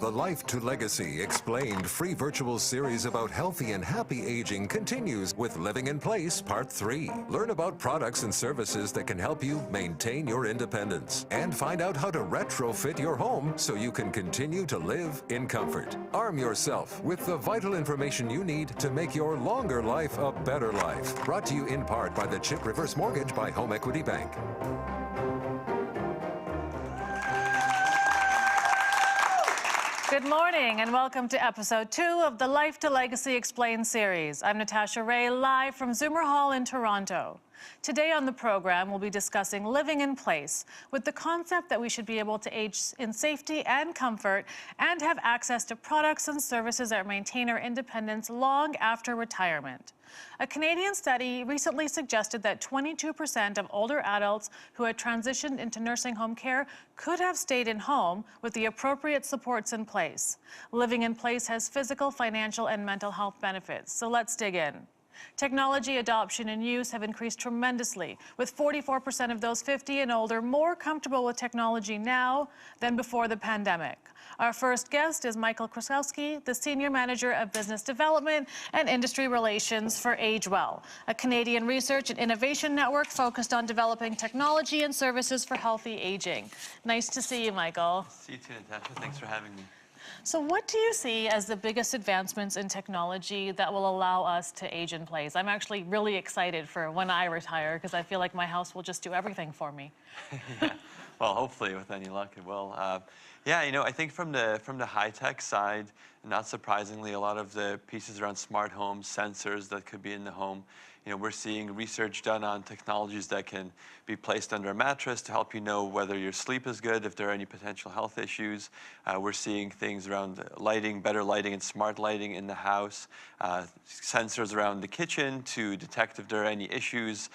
The Life to Legacy Explained free virtual series about healthy and happy aging continues with Living in Place Part 3. Learn about products and services that can help you maintain your independence and find out how to retrofit your home so you can continue to live in comfort. Arm yourself with the vital information you need to make your longer life a better life. Brought to you in part by the Chip Reverse Mortgage by Home Equity Bank. Good morning and welcome to episode 2 of the Life to Legacy Explained series. I'm Natasha Ray, live from Zoomer Hall in Toronto. Today on the program, we'll be discussing living in place with the concept that we should be able to age in safety and comfort and have access to products and services that maintain our independence long after retirement. A Canadian study recently suggested that 22% of older adults who had transitioned into nursing home care could have stayed in home with the appropriate supports in place. Living in place has physical, financial, and mental health benefits. So let's dig in. Technology adoption and use have increased tremendously, with 44% of those 50 and older more comfortable with technology now than before the pandemic. Our first guest is Michael Krasowski, the Senior Manager of Business Development and Industry Relations for AgeWell, a Canadian research and innovation network focused on developing technology and services for healthy aging. Nice to see you, Michael. See you too, Natasha. Thanks for having me. So what do you see as the biggest advancements in technology that will allow us to age in place? I'm actually really excited for when I retire because I feel like my house will just do everything for me. Yeah. Well, hopefully, with any luck, it will. Yeah, I think from the high-tech side, not surprisingly, a lot of the pieces around smart homes, sensors that could be in the home, we're seeing research done on technologies that can be placed under a mattress to help you know whether your sleep is good, if there are any potential health issues. We're seeing things around lighting, better lighting and smart lighting in the house, sensors around the kitchen to detect if there are any issues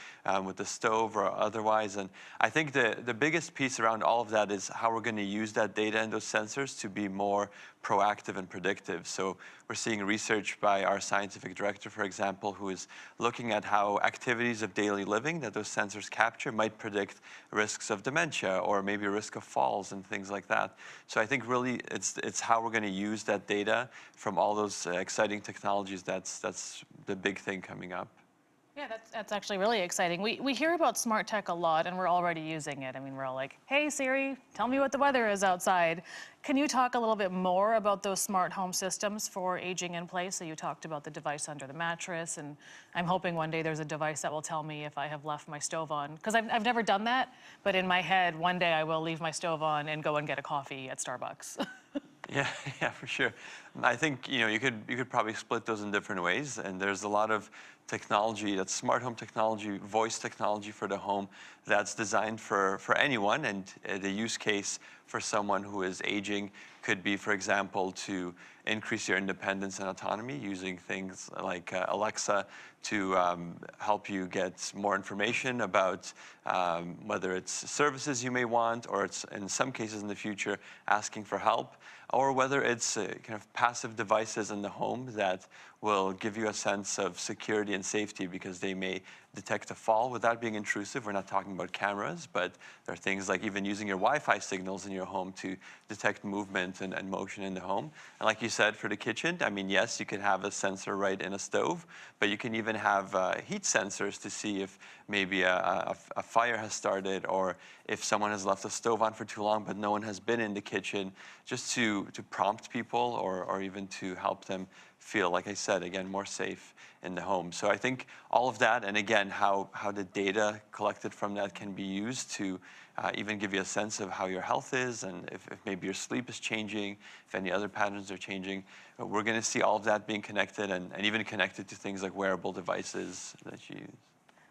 with the stove or otherwise. And I think the biggest piece around all of that is how we're going to use that data and those sensors to be more proactive and predictive. So we're seeing research by our scientific director, for example, who is looking at how activities of daily living that those sensors capture might predict risks of dementia or maybe a risk of falls and things like that. So I think really it's how we're going to use that data from all those exciting technologies that's the big thing coming up. Yeah, that's actually really exciting. We hear about smart tech a lot, and we're already using it. I mean, we're all like, hey, Siri, tell me what the weather is outside. Can you talk a little bit more about those smart home systems for aging in place? So you talked about the device under the mattress, and I'm hoping one day there's a device that will tell me if I have left my stove on. Because I've never done that, but in my head, one day I will leave my stove on and go and get a coffee at Starbucks. Yeah, for sure. I think you could probably split those in different ways, and there's a lot of technology, that's smart home technology, voice technology for the home that's designed for anyone, and the use case for someone who is aging could be, for example, to increase your independence and autonomy using things like Alexa to help you get more information about whether it's services you may want, or it's in some cases in the future asking for help, or whether it's kind of passive devices in the home that will give you a sense of security and safety because they may detect a fall without being intrusive. We're not talking about cameras, but there are things like even using your Wi-Fi signals in your home to detect movement and motion in the home. And like you said, for the kitchen, I mean, yes, you can have a sensor right in a stove, but you can even have heat sensors to see if maybe a fire has started, or if someone has left the stove on for too long but no one has been in the kitchen, just to prompt people or even to help them feel, like I said, again, more safe in the home. So I think all of that, and again, how the data collected from that can be used to even give you a sense of how your health is, and if maybe your sleep is changing, if any other patterns are changing. We're going to see all of that being connected and even connected to things like wearable devices that you use.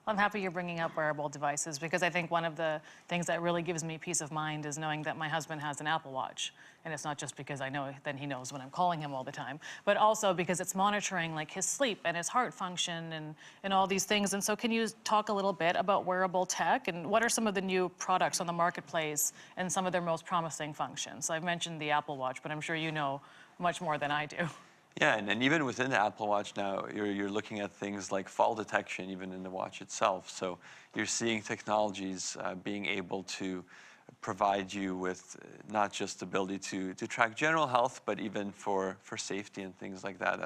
I'm happy you're bringing up wearable devices because I think one of the things that really gives me peace of mind is knowing that my husband has an Apple Watch. And it's not just because I know then he knows when I'm calling him all the time, but also because it's monitoring like his sleep and his heart function and all these things. And so can you talk a little bit about wearable tech and what are some of the new products on the marketplace and some of their most promising functions? So I've mentioned the Apple Watch, but I'm sure you know much more than I do. Yeah, and even within the Apple Watch now, you're looking at things like fall detection even in the watch itself. So you're seeing technologies being able to provide you with not just the ability to track general health, but even for safety and things like that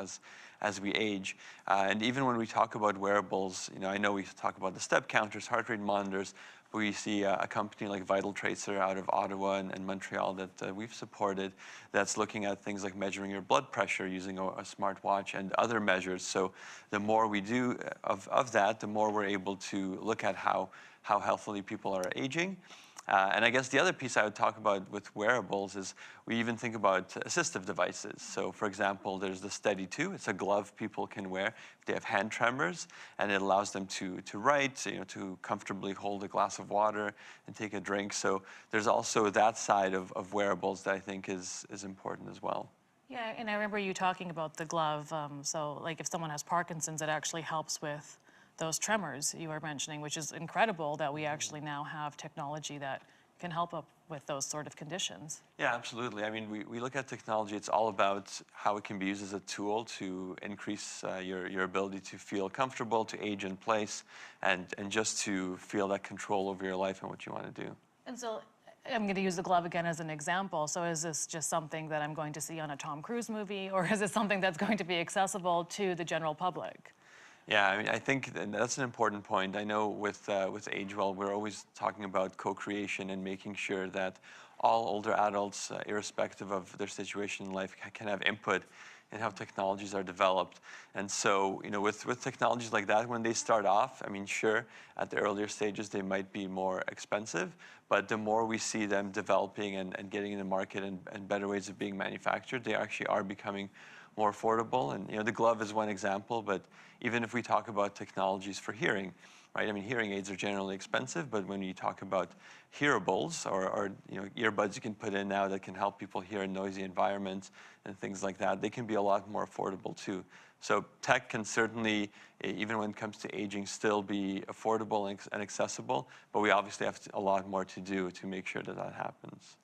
as we age. And even when we talk about wearables, I know we talk about the step counters, heart rate monitors. We see a company like Vital Tracer out of Ottawa and Montreal that we've supported that's looking at things like measuring your blood pressure using a smartwatch and other measures. So the more we do of that, the more we're able to look at how healthily people are aging. And I guess the other piece I would talk about with wearables is we even think about assistive devices. So for example, there's the Steady 2. It's a glove people can wear if they have hand tremors, and it allows them to write, to comfortably hold a glass of water and take a drink. So there's also that side of wearables that I think is important as well. Yeah, and I remember you talking about the glove. So like if someone has Parkinson's, it actually helps with those tremors you were mentioning, which is incredible that we actually now have technology that can help up with those sort of conditions. Yeah, absolutely. I mean, we look at technology, it's all about how it can be used as a tool to increase your ability to feel comfortable, to age in place, and just to feel that control over your life and what you want to do. And so I'm going to use the glove again as an example. So is this just something that I'm going to see on a Tom Cruise movie, or is it something that's going to be accessible to the general public? Yeah, I mean, I think that's an important point. I know with AgeWell, we're always talking about co-creation and making sure that all older adults, irrespective of their situation in life, can have input in how technologies are developed. And so, with technologies like that, when they start off, I mean, sure, at the earlier stages, they might be more expensive, but the more we see them developing and getting in the market and better ways of being manufactured, they actually are becoming more affordable. And the glove is one example, but even if we talk about technologies for hearing, right? I mean, hearing aids are generally expensive, but when you talk about hearables or earbuds you can put in now that can help people hear in noisy environments and things like that, they can be a lot more affordable too. So tech can certainly, even when it comes to aging, still be affordable and accessible, but we obviously have a lot more to do to make sure that that happens.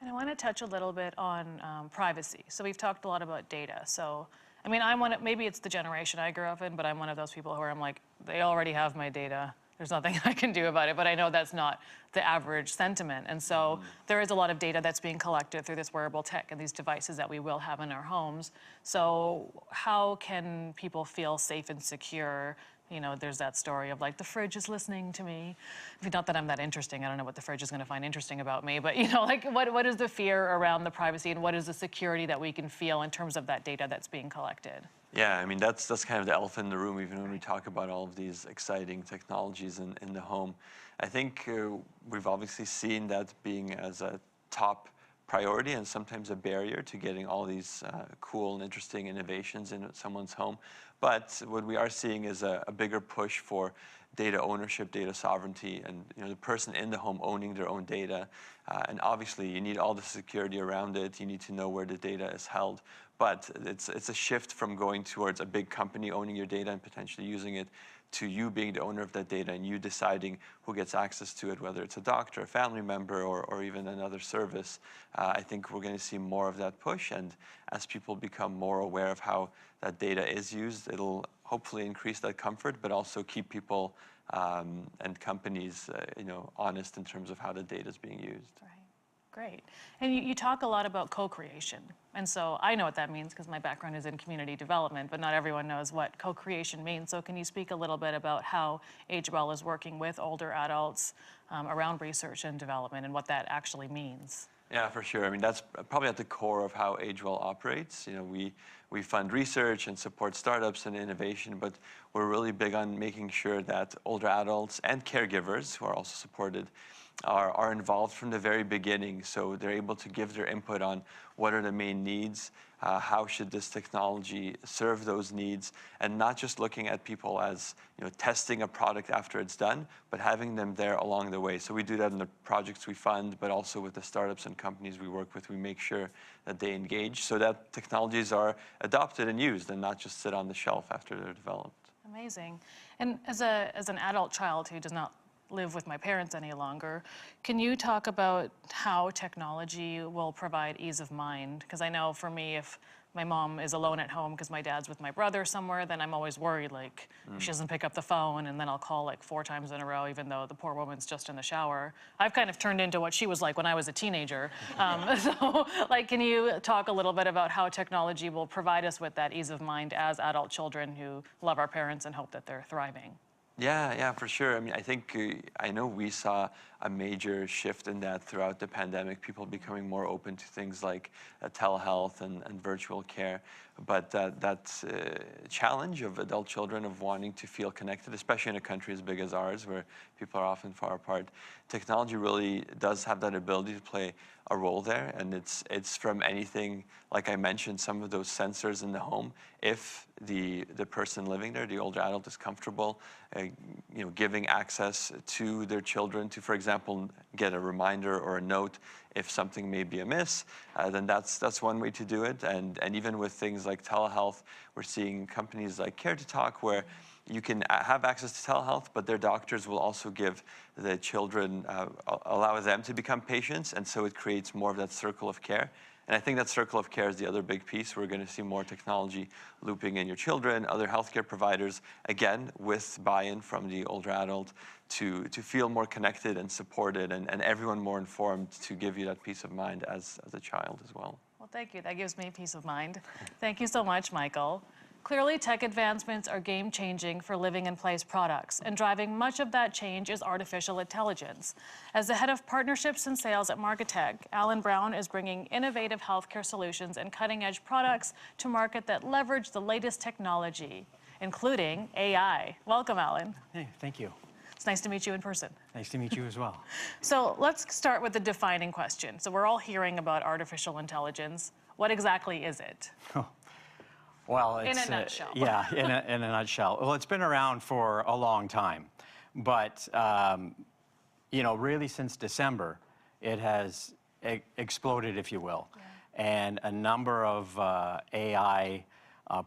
And I want to touch a little bit on privacy. So we've talked a lot about data. So, I mean, maybe it's the generation I grew up in, but I'm one of those people who I'm like, they already have my data. There's nothing I can do about it. But I know that's not the average sentiment. And so there is a lot of data that's being collected through this wearable tech and these devices that we will have in our homes. So how can people feel safe and secure? There's that story of like, the fridge is listening to me. Not that I'm that interesting. I don't know what the fridge is going to find interesting about me. But, like what is the fear around the privacy and what is the security that we can feel in terms of that data that's being collected? Yeah, I mean, that's kind of the elephant in the room, even when we talk about all of these exciting technologies in the home. I think we've obviously seen that being as a top priority and sometimes a barrier to getting all these cool and interesting innovations in someone's home. But what we are seeing is a bigger push for data ownership, data sovereignty, and the person in the home owning their own data. And obviously, you need all the security around it. You need to know where the data is held. But it's a shift from going towards a big company owning your data and potentially using it to you being the owner of that data and you deciding who gets access to it, whether it's a doctor, a family member, or even another service. I think we're going to see more of that push. And as people become more aware of how that data is used, it'll hopefully increase that comfort, but also keep people and companies honest in terms of how the data is being used. Right. Great. And you talk a lot about co-creation. And so I know what that means because my background is in community development, but not everyone knows what co-creation means. So can you speak a little bit about how AgeWell is working with older adults around research and development and what that actually means? Yeah, for sure. I mean, that's probably at the core of how AgeWell operates. We fund research and support startups and innovation, but we're really big on making sure that older adults and caregivers, who are also supported, are involved from the very beginning, so they're able to give their input on what are the main needs, how should this technology serve those needs, and not just looking at people as testing a product after it's done, but having them there along the way. So we do that in the projects we fund, but also with the startups and companies we work with. We make sure that they engage so that technologies are adopted and used and not just sit on the shelf after they're developed. Amazing. And as an adult child who does not live with my parents any longer, can you talk about how technology will provide ease of mind? Because I know for me, if my mom is alone at home because my dad's with my brother somewhere, then I'm always worried, like, she doesn't pick up the phone, and then I'll call like 4 times in a row, even though the poor woman's just in the shower. I've kind of turned into what she was like when I was a teenager. So, like, can you talk a little bit about how technology will provide us with that ease of mind as adult children who love our parents and hope that they're thriving? Yeah, for sure. I mean, I think, I know we saw a major shift in that throughout the pandemic, people becoming more open to things like telehealth and virtual care. But that challenge of adult children of wanting to feel connected, especially in a country as big as ours, where people are often far apart, technology really does have that ability to play a role there. And it's from anything, like I mentioned, some of those sensors in the home. If the person living there, the older adult, is comfortable, giving access to their children to, for example, get a reminder or a note if something may be amiss, then that's one way to do it. And even with things like telehealth, we're seeing companies like Care to Talk where you can have access to telehealth, but their doctors will also give the children, allow them to become patients, and so it creates more of that circle of care. And I think that circle of care is the other big piece. We're going to see more technology looping in your children, other healthcare providers, again, with buy-in from the older adult to feel more connected and supported, and everyone more informed to give you that peace of mind as a child as well. Well, thank you. That gives me peace of mind. Thank you so much, Michael. Clearly, tech advancements are game-changing for living-in-place products, and driving much of that change is artificial intelligence. As the head of partnerships and sales at Marketech, Alan Brown is bringing innovative healthcare solutions and cutting-edge products to market that leverage the latest technology, including AI. Welcome, Alan. Hey, thank you. It's nice to meet you in person. Nice to meet you as well. So let's start with the defining question. So we're all hearing about artificial intelligence. What exactly is it? Well, it's, in a nutshell. Yeah, in a nutshell. Well, it's been around for a long time, but really since December, it has exploded, if you will, and a number of AI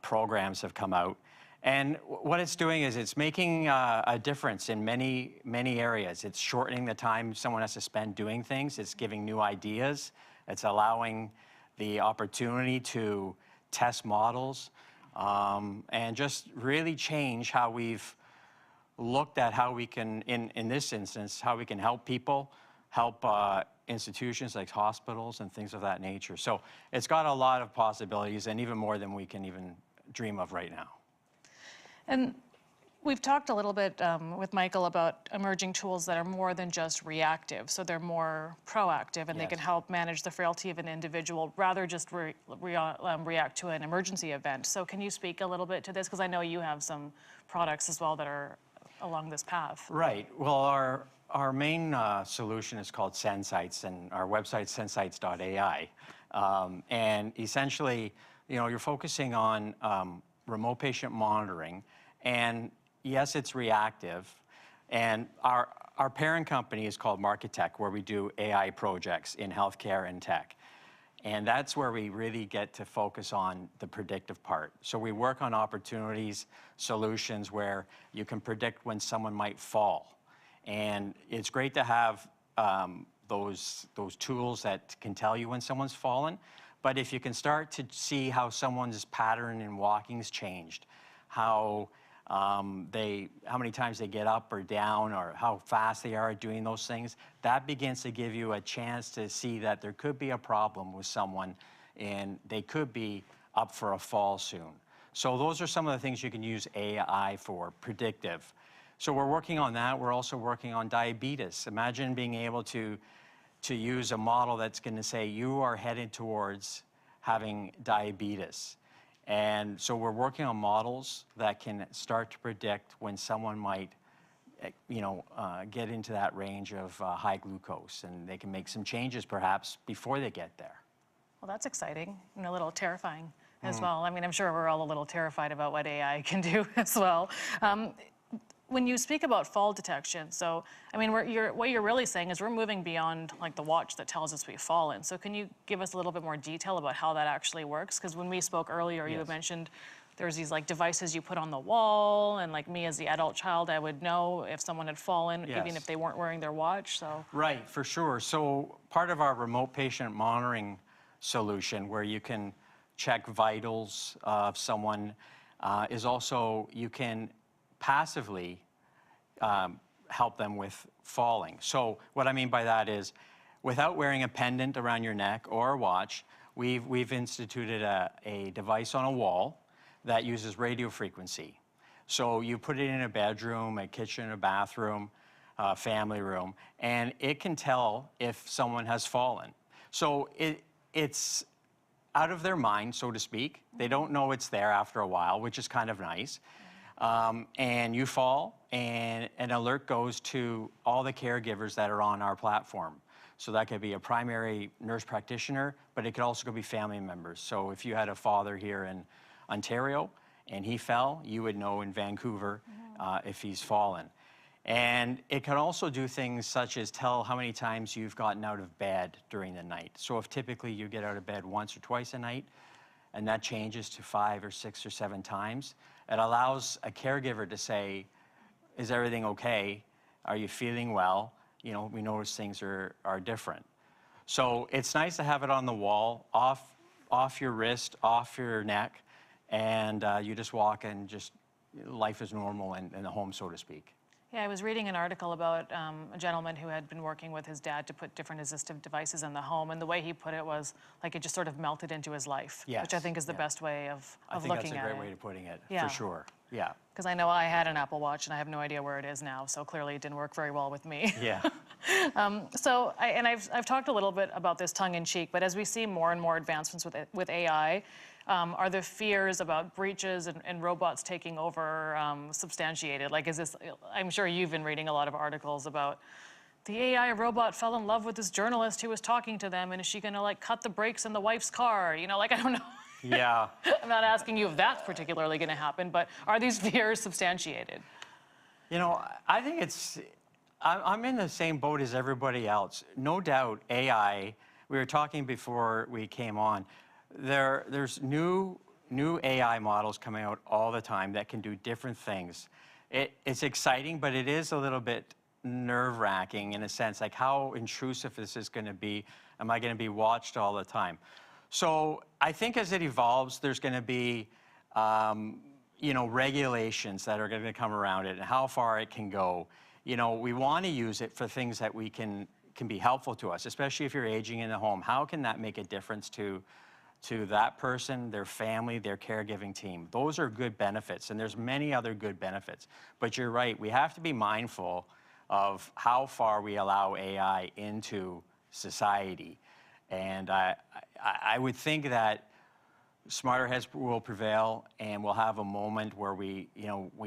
programs have come out. And what it's doing is it's making a difference in many areas. It's shortening the time someone has to spend doing things. It's giving new ideas. It's allowing the opportunity to test models, and just really change how we've looked at how we can, in this instance, how we can help people, help institutions like hospitals and things of that nature. So it's got a lot of possibilities, and even more than we can even dream of right now. And we've talked a little bit with Michael about emerging tools that are more than just reactive. So they're more proactive, and they can help manage the frailty of an individual, rather just react to an emergency event. So can you speak a little bit to this? Because I know you have some products as well that are along this path. Right. Well, our main solution is called SenSites, and our website sensites.ai. And essentially, you're focusing on remote patient monitoring. And yes, it's reactive. And our parent company is called Marketech, where we do AI projects in healthcare and tech. And that's where we really get to focus on the predictive part. So we work on opportunities, solutions where you can predict when someone might fall. And it's great to have those tools that can tell you when someone's fallen. But if you can start to see how someone's pattern in walking's changed, how many times they get up or down, or how fast they are at doing those things, that begins to give you a chance to see that there could be a problem with someone and they could be up for a fall soon. So those are some of the things you can use AI for, predictive. So we're working on that. We're also working on diabetes. Imagine being able to use a model that's going to say you are headed towards having diabetes. And so we're working on models that can start to predict when someone might, get into that range of high glucose, and they can make some changes perhaps before they get there. Well, that's exciting and a little terrifying as well. I mean, I'm sure we're all a little terrified about what AI can do as well. When you speak about fall detection, so, I mean, what you're really saying is we're moving beyond like the watch that tells us we've fallen. So can you give us a little bit more detail about how that actually works? Because when we spoke earlier, you had mentioned there's these like devices you put on the wall, and like me as the adult child, I would know if someone had fallen, even if they weren't wearing their watch, so. Right, for sure. So part of our remote patient monitoring solution, where you can check vitals of someone, is also you can passively help them with falling. So what I mean by that is, without wearing a pendant around your neck or a watch, we've instituted a device on a wall that uses radio frequency. So you put it in a bedroom, a kitchen, a bathroom, a family room, and it can tell if someone has fallen. So it's out of their mind, so to speak. They don't know it's there after a while, which is kind of nice. And you fall, and an alert goes to all the caregivers that are on our platform. So that could be a primary nurse practitioner, but it could also be family members. So if you had a father here in Ontario and he fell, you would know in Vancouver if he's fallen. And it can also do things such as tell how many times you've gotten out of bed during the night. So if typically you get out of bed once or twice a night, and that changes to 5 or 6 or 7 times, it allows a caregiver to say, is everything okay? Are you feeling well? You know, we notice things are different. So it's nice to have it on the wall, off your wrist, off your neck, and you just walk and just life is normal in the home, so to speak. Yeah, I was reading an article about a gentleman who had been working with his dad to put different assistive devices in the home, and the way he put it was like it just sort of melted into his life, Yes, which I think is the best way of looking at it. I think that's a great way of putting it, Yeah. for sure. Yeah. Because I know I had an Apple Watch and I have no idea where it is now, so clearly it didn't work very well with me. Yeah. I've talked a little bit about this tongue in cheek, but as we see more and more advancements with AI, are the fears about breaches and robots taking over substantiated? Like, is this, I'm sure you've been reading a lot of articles about the AI robot fell in love with this journalist who was talking to them, and is she gonna like cut the brakes in the wife's car? You know, like, I don't know. Yeah. I'm not asking you if that's particularly gonna happen, but are these fears substantiated? You know, I think I'm in the same boat as everybody else. No doubt AI, we were talking before we came on, there's new AI models coming out all the time that can do different things. It's exciting, but it is a little bit nerve-wracking in a sense, like how intrusive this is going to be. Am I going to be watched all the time? So I think as it evolves, there's going to be you know, regulations that are going to come around it and how far it can go. You know, we want to use it for things that we can be helpful to us, especially if you're aging in the home. How can that make a difference to that person, their family, their caregiving team? Those are good benefits, and there's many other good benefits. But you're right, we have to be mindful of how far we allow AI into society. And I would think that smarter heads will prevail, and we'll have a moment where we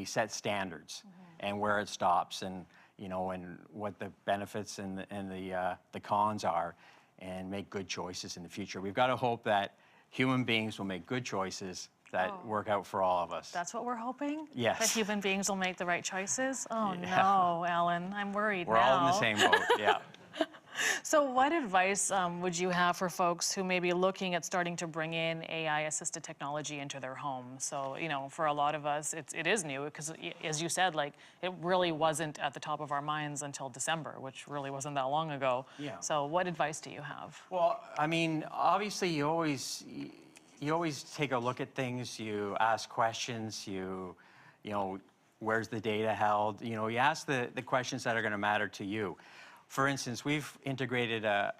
set standards and where it stops, and and what the benefits and the cons are, and make good choices in the future. We've got to hope that human beings will make good choices that work out for all of us. That's what we're hoping? Yes. That human beings will make the right choices? Oh, Yeah. no, Alan, I'm worried We're now. all in the same boat, yeah. So what advice would you have for folks who may be looking at starting to bring in AI-assisted technology into their home? So, for a lot of us, it is new because, as you said, like, it really wasn't at the top of our minds until December, which really wasn't that long ago. Yeah. So what advice do you have? Well, I mean, obviously, you always take a look at things, you ask questions, where's the data held? You ask the questions that are going to matter to you. For instance, we've integrated a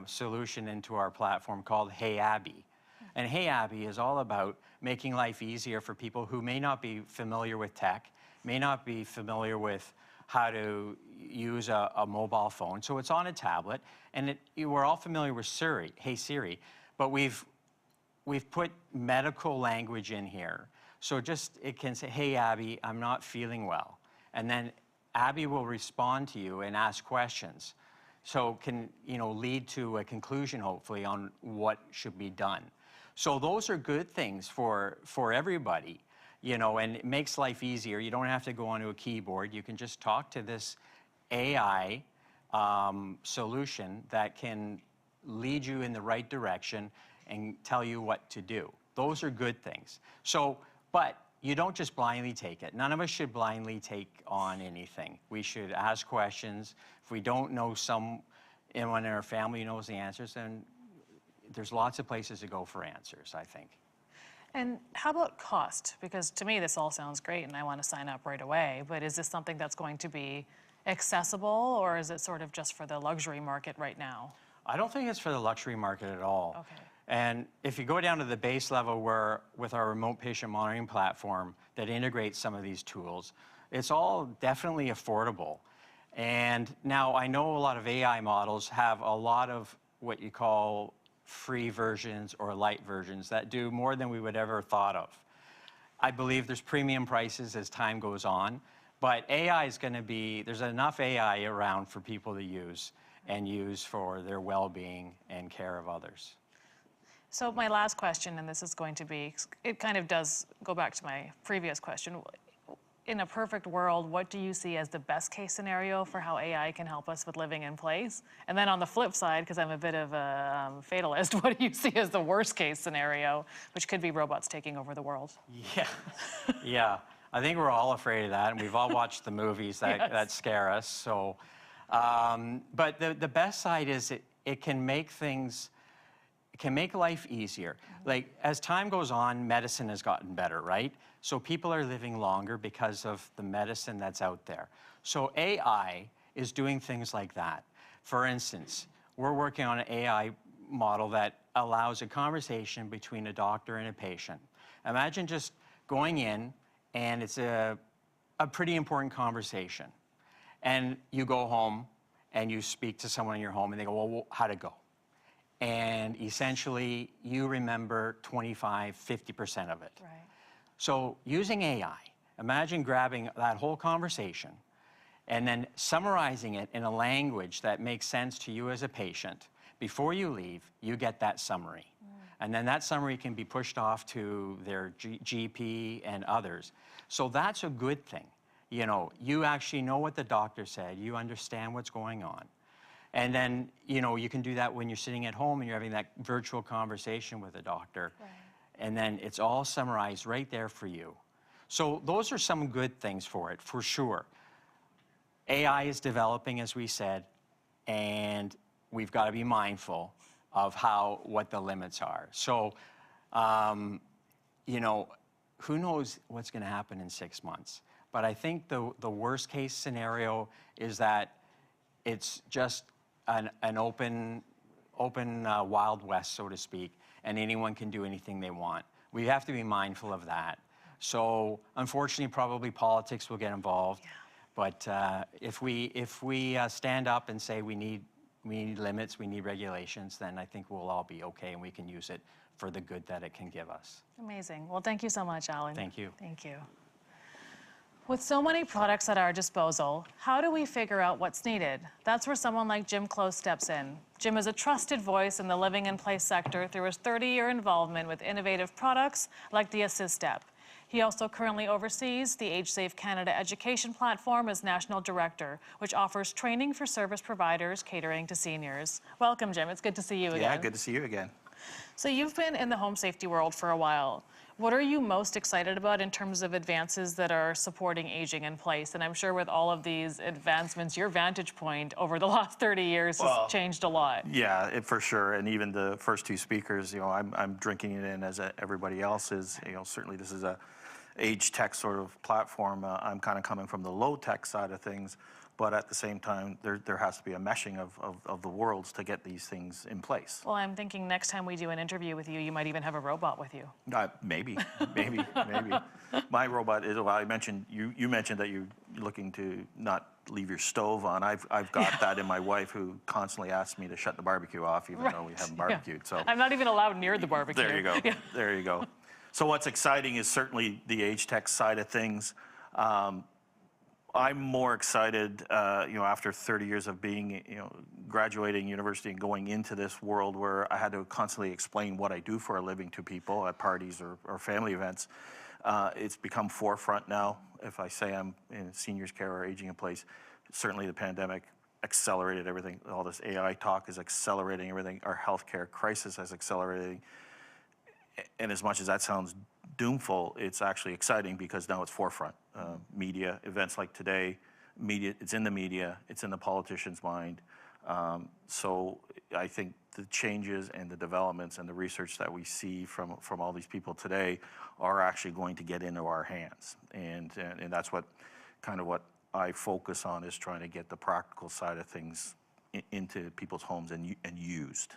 solution into our platform called Hey Abby. And Hey Abby is all about making life easier for people who may not be familiar with tech, may not be familiar with how to use a mobile phone. So it's on a tablet, and we're all familiar with Siri, Hey Siri, but we've put medical language in here. So it can say, hey Abby, I'm not feeling well. And then Abby will respond to you and ask questions. So can, lead to a conclusion, hopefully, on what should be done. So those are good things for everybody, and it makes life easier. You don't have to go onto a keyboard. You can just talk to this AI solution that can lead you in the right direction and tell you what to do. Those are good things. So, but you don't just blindly take it. None of us should blindly take on anything. We should ask questions. If we don't know anyone in our family knows the answers, then there's lots of places to go for answers, I think. And how about cost? Because to me, this all sounds great and I want to sign up right away, but is this something that's going to be accessible, or is it sort of just for the luxury market right now? I don't think it's for the luxury market at all. Okay. And if you go down to the base level where, with our remote patient monitoring platform that integrates some of these tools, it's all definitely affordable. And now I know a lot of AI models have a lot of what you call free versions or light versions that do more than we would ever thought of. I believe there's premium prices as time goes on, but AI is going to be, there's enough AI around for people to use and use for their well-being and care of others. So my last question, and this is going to be, it kind of does go back to my previous question. In a perfect world, what do you see as the best case scenario for how AI can help us with living in place? And then on the flip side, because I'm a bit of a fatalist, what do you see as the worst case scenario, which could be robots taking over the world? Yeah, yeah. I think we're all afraid of that, and we've all watched the movies that, Yes. that scare us. So, but the best side is it can make things, it can make life easier. Like, as time goes on, medicine has gotten better, right? So people are living longer because of the medicine that's out there. So AI is doing things like that. For instance, we're working on an AI model that allows a conversation between a doctor and a patient. Imagine just going in, and it's a pretty important conversation. And you go home, and you speak to someone in your home, and they go, well, how'd it go? And essentially, you remember 25, 50% of it. Right. So using AI, imagine grabbing that whole conversation and then summarizing it in a language that makes sense to you as a patient. Before you leave, you get that summary. And then that summary can be pushed off to their GP and others. So that's a good thing. You know, you actually know what the doctor said. You understand what's going on. And then, you know, you can do that when you're sitting at home and you're having that virtual conversation with a doctor. Right. And then it's all summarized right there for you. So those are some good things for it, for sure. AI is developing, as we said, and we've got to be mindful of what the limits are. So, you know, who knows what's going to happen in 6 months? But I think the worst case scenario is that it's just an open Wild West, so to speak, and anyone can do anything they want. We have to be mindful of that. So unfortunately, probably politics will get involved. Yeah. But if we stand up and say we need limits, we need regulations, then I think we'll all be okay, and we can use it for the good that it can give us. Amazing. Well, thank you so much, Alan. Thank you. Thank you. With so many products at our disposal, how do we figure out what's needed? That's where someone like Jim Close steps in. Jim is a trusted voice in the living in place sector through his 30-year involvement with innovative products like the Assist app. He also currently oversees the AgeSafe Canada education platform as National Director, which offers training for service providers catering to seniors. Welcome, Jim. It's good to see you again. Yeah, good to see you again. So you've been in the home safety world for a while. What are you most excited about in terms of advances that are supporting aging in place? And I'm sure with all of these advancements, your vantage point over the last 30 years has changed a lot. Yeah, for sure. And even the first two speakers, you know, I'm drinking it in as everybody else is. You know, certainly this is a age tech sort of platform. I'm kind of coming from the low tech side of things, but at the same time, there has to be a meshing of the worlds to get these things in place. Well, I'm thinking next time we do an interview with you, you might even have a robot with you. Maybe. My robot is, well, I mentioned, you mentioned that you're looking to not leave your stove on. I've got that in my wife, who constantly asks me to shut the barbecue off, even though we haven't barbecued. Yeah. So I'm not even allowed near the barbecue. there you go. Yeah. There you go. So what's exciting is certainly the age tech side of things. I'm more excited, you know, after 30 years of being, you know, graduating university and going into this world where I had to constantly explain what I do for a living to people at parties or family events. It's become forefront now. If I say I'm in seniors care or aging in place, certainly the pandemic accelerated everything. All this AI talk is accelerating everything. Our healthcare crisis is accelerating. And as much as that sounds doomful, it's actually exciting because now it's forefront. Media, events like today, media, it's in the media, it's in the politician's mind. So I think the changes and the developments and the research that we see from all these people today are actually going to get into our hands. And that's what I focus on, is trying to get the practical side of things into people's homes and used.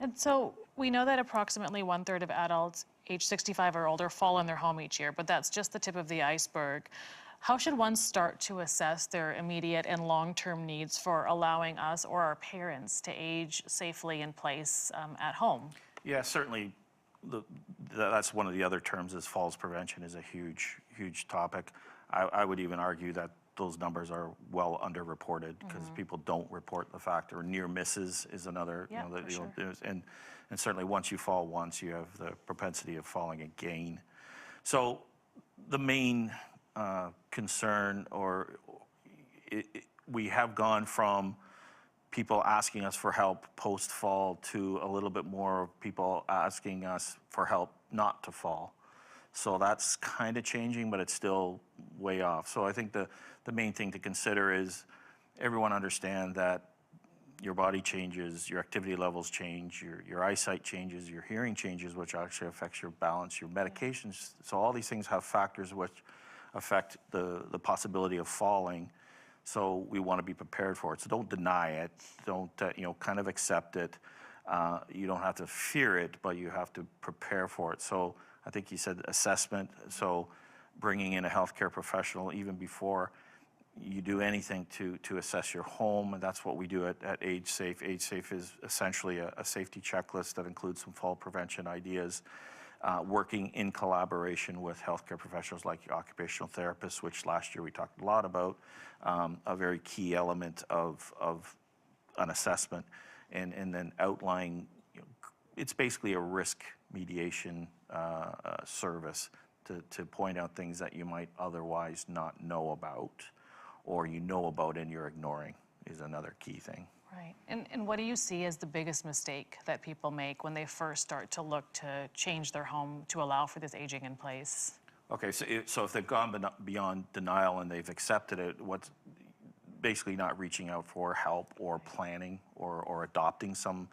And so we know that approximately 1/3 of adults age 65 or older fall in their home each year, but that's just the tip of the iceberg. How should one start to assess their immediate and long-term needs for allowing us or our parents to age safely in place at home? Yeah, certainly. That's one of the other terms, is falls prevention is a huge topic. I would even argue that those numbers are well underreported, because people don't report the fact, or near misses is another. Yeah, for sure. And certainly once you fall once, you have the propensity of falling again. So the main concern, we have gone from people asking us for help post-fall to a little bit more people asking us for help not to fall. So that's kind of changing, but it's still way off. So I think the main thing to consider is everyone understand that your body changes, your activity levels change, your eyesight changes, your hearing changes, which actually affects your balance, your medications. So all these things have factors which affect the possibility of falling. So we want to be prepared for it. So don't deny it. Don't, kind of accept it. You don't have to fear it, but you have to prepare for it. So I think you said assessment. So bringing in a healthcare professional even before you do anything to assess your home, and that's what we do at AgeSafe. AgeSafe is essentially a safety checklist that includes some fall prevention ideas, working in collaboration with healthcare professionals like occupational therapists, which last year we talked a lot about, a very key element of an assessment, and then outlining, it's basically a risk mediation service to point out things that you might otherwise not know about, or you know about and you're ignoring, is another key thing. Right. And what do you see as the biggest mistake that people make when they first start to look to change their home to allow for this aging in place? Okay, so if they've gone beyond denial and they've accepted it, what's basically not reaching out for help or planning or adopting some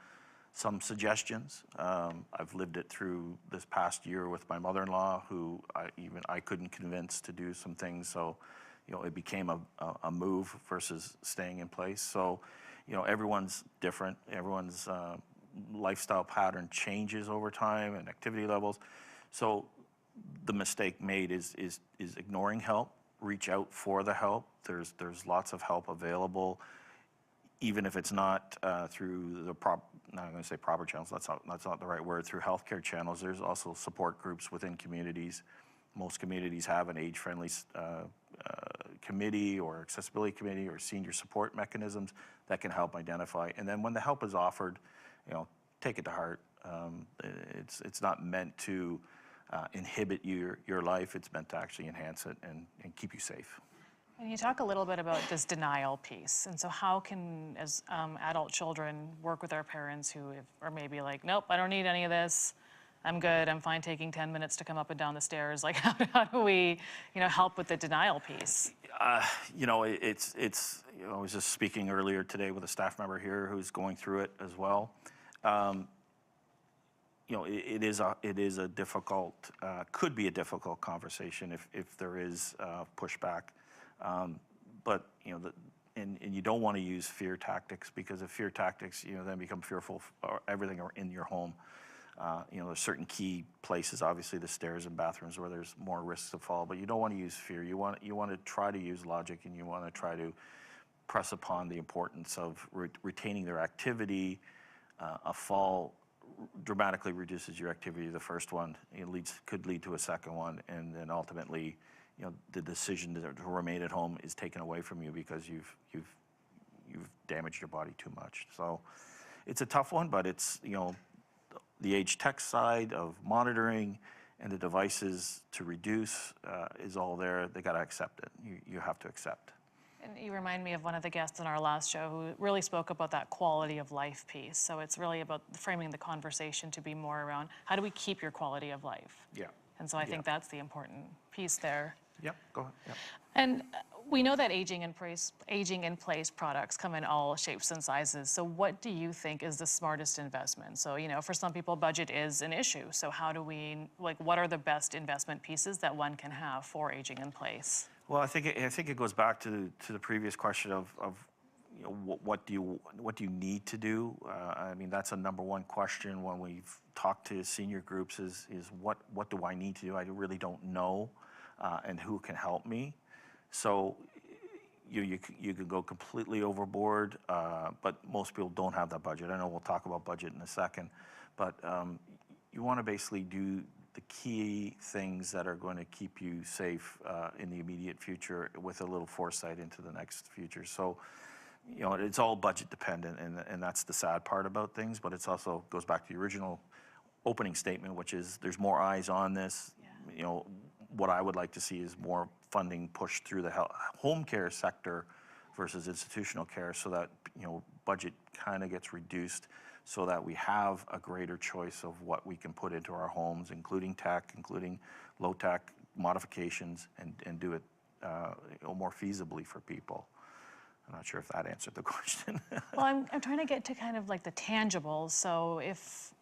suggestions. I've lived it through this past year with my mother-in-law, who I couldn't convince to do some things. So, it became a move versus staying in place. So, everyone's different. Everyone's lifestyle pattern changes over time, and activity levels. So the mistake made is ignoring help. Reach out for the help. There's lots of help available, even if it's not through the not going to say proper channels. That's not the right word. Through healthcare channels, there's also support groups within communities. Most communities have an age-friendly committee or accessibility committee or senior support mechanisms that can help identify. And then when the help is offered, take it to heart. It's not meant to inhibit your life. It's meant to actually enhance it and keep you safe. And you talk a little bit about this denial piece. And so how can, as adult children, work with our parents who are maybe like, nope, I don't need any of this. I'm good. I'm fine taking 10 minutes to come up and down the stairs. Like, how do we, help with the denial piece? It's. I was just speaking earlier today with a staff member here who's going through it as well. It is a difficult, could be a difficult conversation if there is pushback. But and you don't want to use fear tactics, because if fear tactics, then become fearful for everything in your home. There's certain key places, obviously the stairs and bathrooms, where there's more risks to fall, but you don't want to use fear. You want to try to use logic, and you want to try to press upon the importance of retaining their activity. A fall dramatically reduces your activity. The first one could lead to a second one, and then ultimately, the decision to remain at home is taken away from you because you've damaged your body too much. So it's a tough one, but it's the age tech side of monitoring and the devices to reduce is all there. They got to accept it. You have to accept. And you remind me of one of the guests in our last show who really spoke about that quality of life piece. So it's really about framing the conversation to be more around how do we keep your quality of life? Yeah. And so I think that's the important piece there. Yep, go ahead. Yep. And We know that aging in place products come in all shapes and sizes. So what do you think is the smartest investment? So, for some people, budget is an issue. So how do we, what are the best investment pieces that one can have for aging in place? Well, I think it goes back to the previous question of what do you need to do? I mean, that's a number one question when we've talked to senior groups is what do I need to do? I really don't know, and who can help me? So you could go completely overboard, but most people don't have that budget. I know we'll talk about budget in a second, but you want to basically do the key things that are going to keep you safe in the immediate future with a little foresight into the next future. So, it's all budget dependent, and that's the sad part about things, but it's also goes back to the original opening statement, which is there's more eyes on this. Yeah. What I would like to see is more funding pushed through the home care sector versus institutional care, so that budget kind of gets reduced, so that we have a greater choice of what we can put into our homes, including tech, including low tech modifications, and do it more feasibly for people. I'm not sure if that answered the question. Well, I'm trying to get to kind of like the tangibles. So if,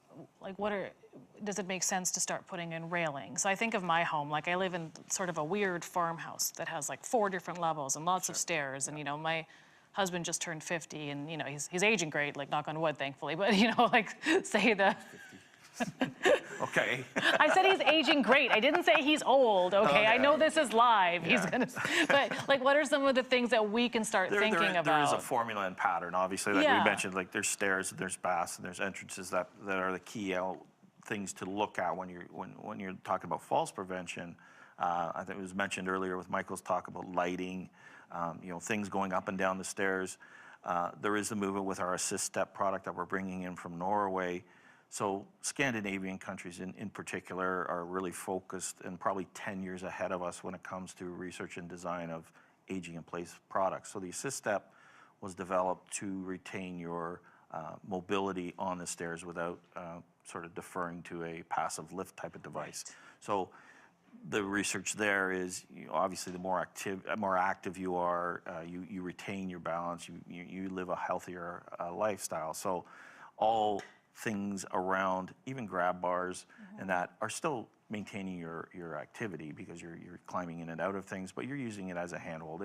does it make sense to start putting in railings? So I think of my home, I live in sort of a weird farmhouse that has 4 different levels and lots of stairs. And, my husband just turned 50 and, he's aging great, knock on wood, thankfully. But, say the... Okay. I said he's aging great. I didn't say he's old, okay? I know this is live. Yeah. He's gonna... But, what are some of the things that we can start thinking about? There is a formula and pattern, obviously, we mentioned. There's stairs, there's baths, and there's entrances that are the key things to look at when you're talking about falls prevention. I think it was mentioned earlier with Michael's talk about lighting, things going up and down the stairs. There is the movement with our Assist Step product that we're bringing in from Norway. So Scandinavian countries in particular are really focused and probably 10 years ahead of us when it comes to research and design of aging in place products. So the Assist Step was developed to retain your mobility on the stairs without sort of deferring to a passive lift type of device. Right. So the research there is, obviously the more active you are, you retain your balance, you live a healthier lifestyle. So all things around even grab bars and that are still maintaining your activity because you're climbing in and out of things, but you're using it as a handhold.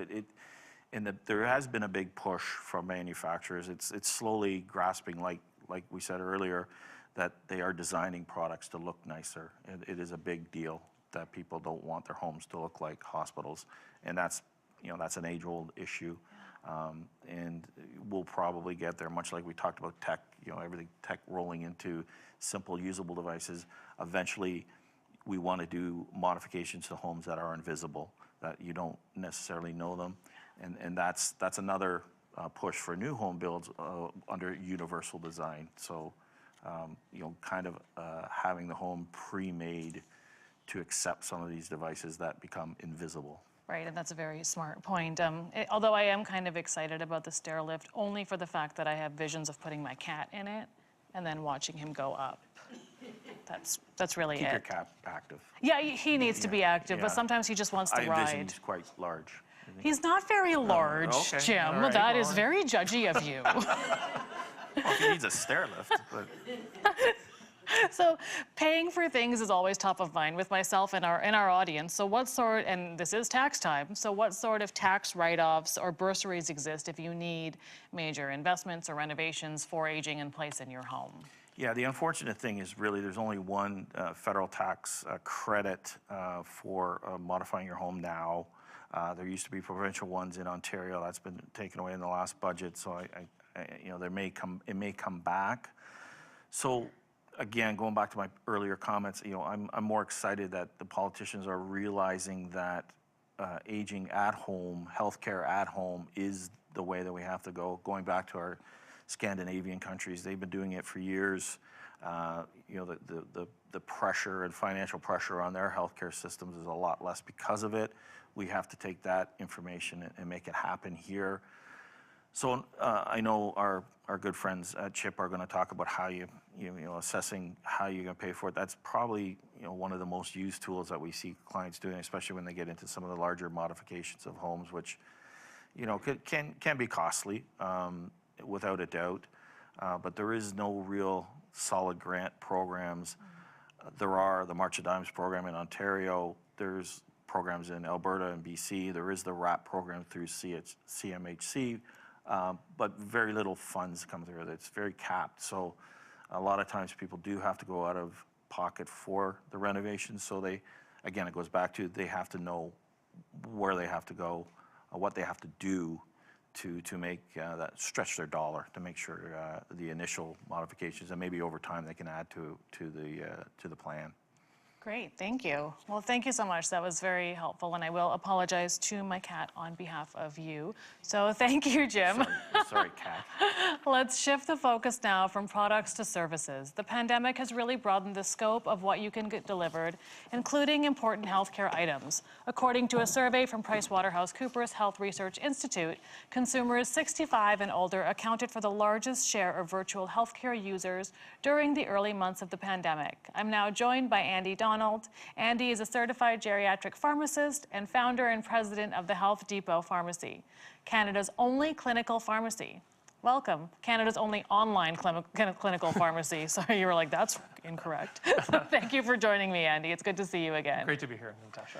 There has been a big push from manufacturers. It's slowly grasping, like we said earlier, that they are designing products to look nicer. It is a big deal that people don't want their homes to look like hospitals, and that's an age-old issue. And we'll probably get there, much like we talked about tech, everything tech rolling into simple usable devices. Eventually, we want to do modifications to homes that are invisible, that you don't necessarily know them. And that's another push for new home builds under universal design. So, having the home pre-made to accept some of these devices that become invisible. Right, and that's a very smart point. Although I am kind of excited about the stair lift, only for the fact that I have visions of putting my cat in it and then watching him go up. That's really Keep it. your cat active. Yeah, he needs to be active, but sommes he just wants to I ride. envision he's quite large. He's not very large, okay. Jim. Right, that is very judgy of you. Well, he needs a stair lift. But... So paying for things is always top of mind with myself and our audience. So and this is tax time, so what sort of tax write-offs or bursaries exist if you need major investments or renovations for aging in place in your home? Yeah, the unfortunate thing is really there's only one federal tax credit for modifying your home now. There used to be provincial ones in Ontario. That's been taken away in the last budget, so it may come back. So again, going back to my earlier comments, I'm more excited that the politicians are realizing that aging at home, healthcare at home is the way that we have to go. Going back to our Scandinavian countries, they've been doing it for years. The pressure and financial pressure on their healthcare systems is a lot less because of it. We have to take that information and make it happen here. So I know our good friends at CHIP are going to talk about how you know, assessing how you're going to pay for it. That's probably, you know, one of the most used tools that we see clients doing, especially when they get into some of the larger modifications of homes, which, you know, can be costly, without a doubt. But there is no real solid grant programs. There are the March of Dimes program in Ontario. There's programs in Alberta and BC. There is the RAP program through CMHC, but very little funds come through it. It's very capped. So a lot of times people do have to go out of pocket for the renovations. So they, again, it goes back to they have to know where they have to go, what they have to do to make that stretch their dollar to make sure the initial modifications and maybe over time they can add to the plan. Great, thank you. Well, thank you so much. That was very helpful, and I will apologize to my cat on behalf of you. So thank you, Jim. Sorry, Kat. Let's shift the focus now from products to services. The pandemic has really broadened the scope of what you can get delivered, including important healthcare items. According to a survey from PricewaterhouseCoopers Health Research Institute, consumers 65 and older accounted for the largest share of virtual healthcare users during the early months of the pandemic. I'm now joined by Andy Donald. Andy is a certified geriatric pharmacist and founder and president of the Health Depot Pharmacy, Canada's only clinical pharmacy. Welcome, Canada's only online clinical pharmacy. Sorry, you were like, that's incorrect. Thank you for joining me, Andy. It's good to see you again. Great to be here, Natasha.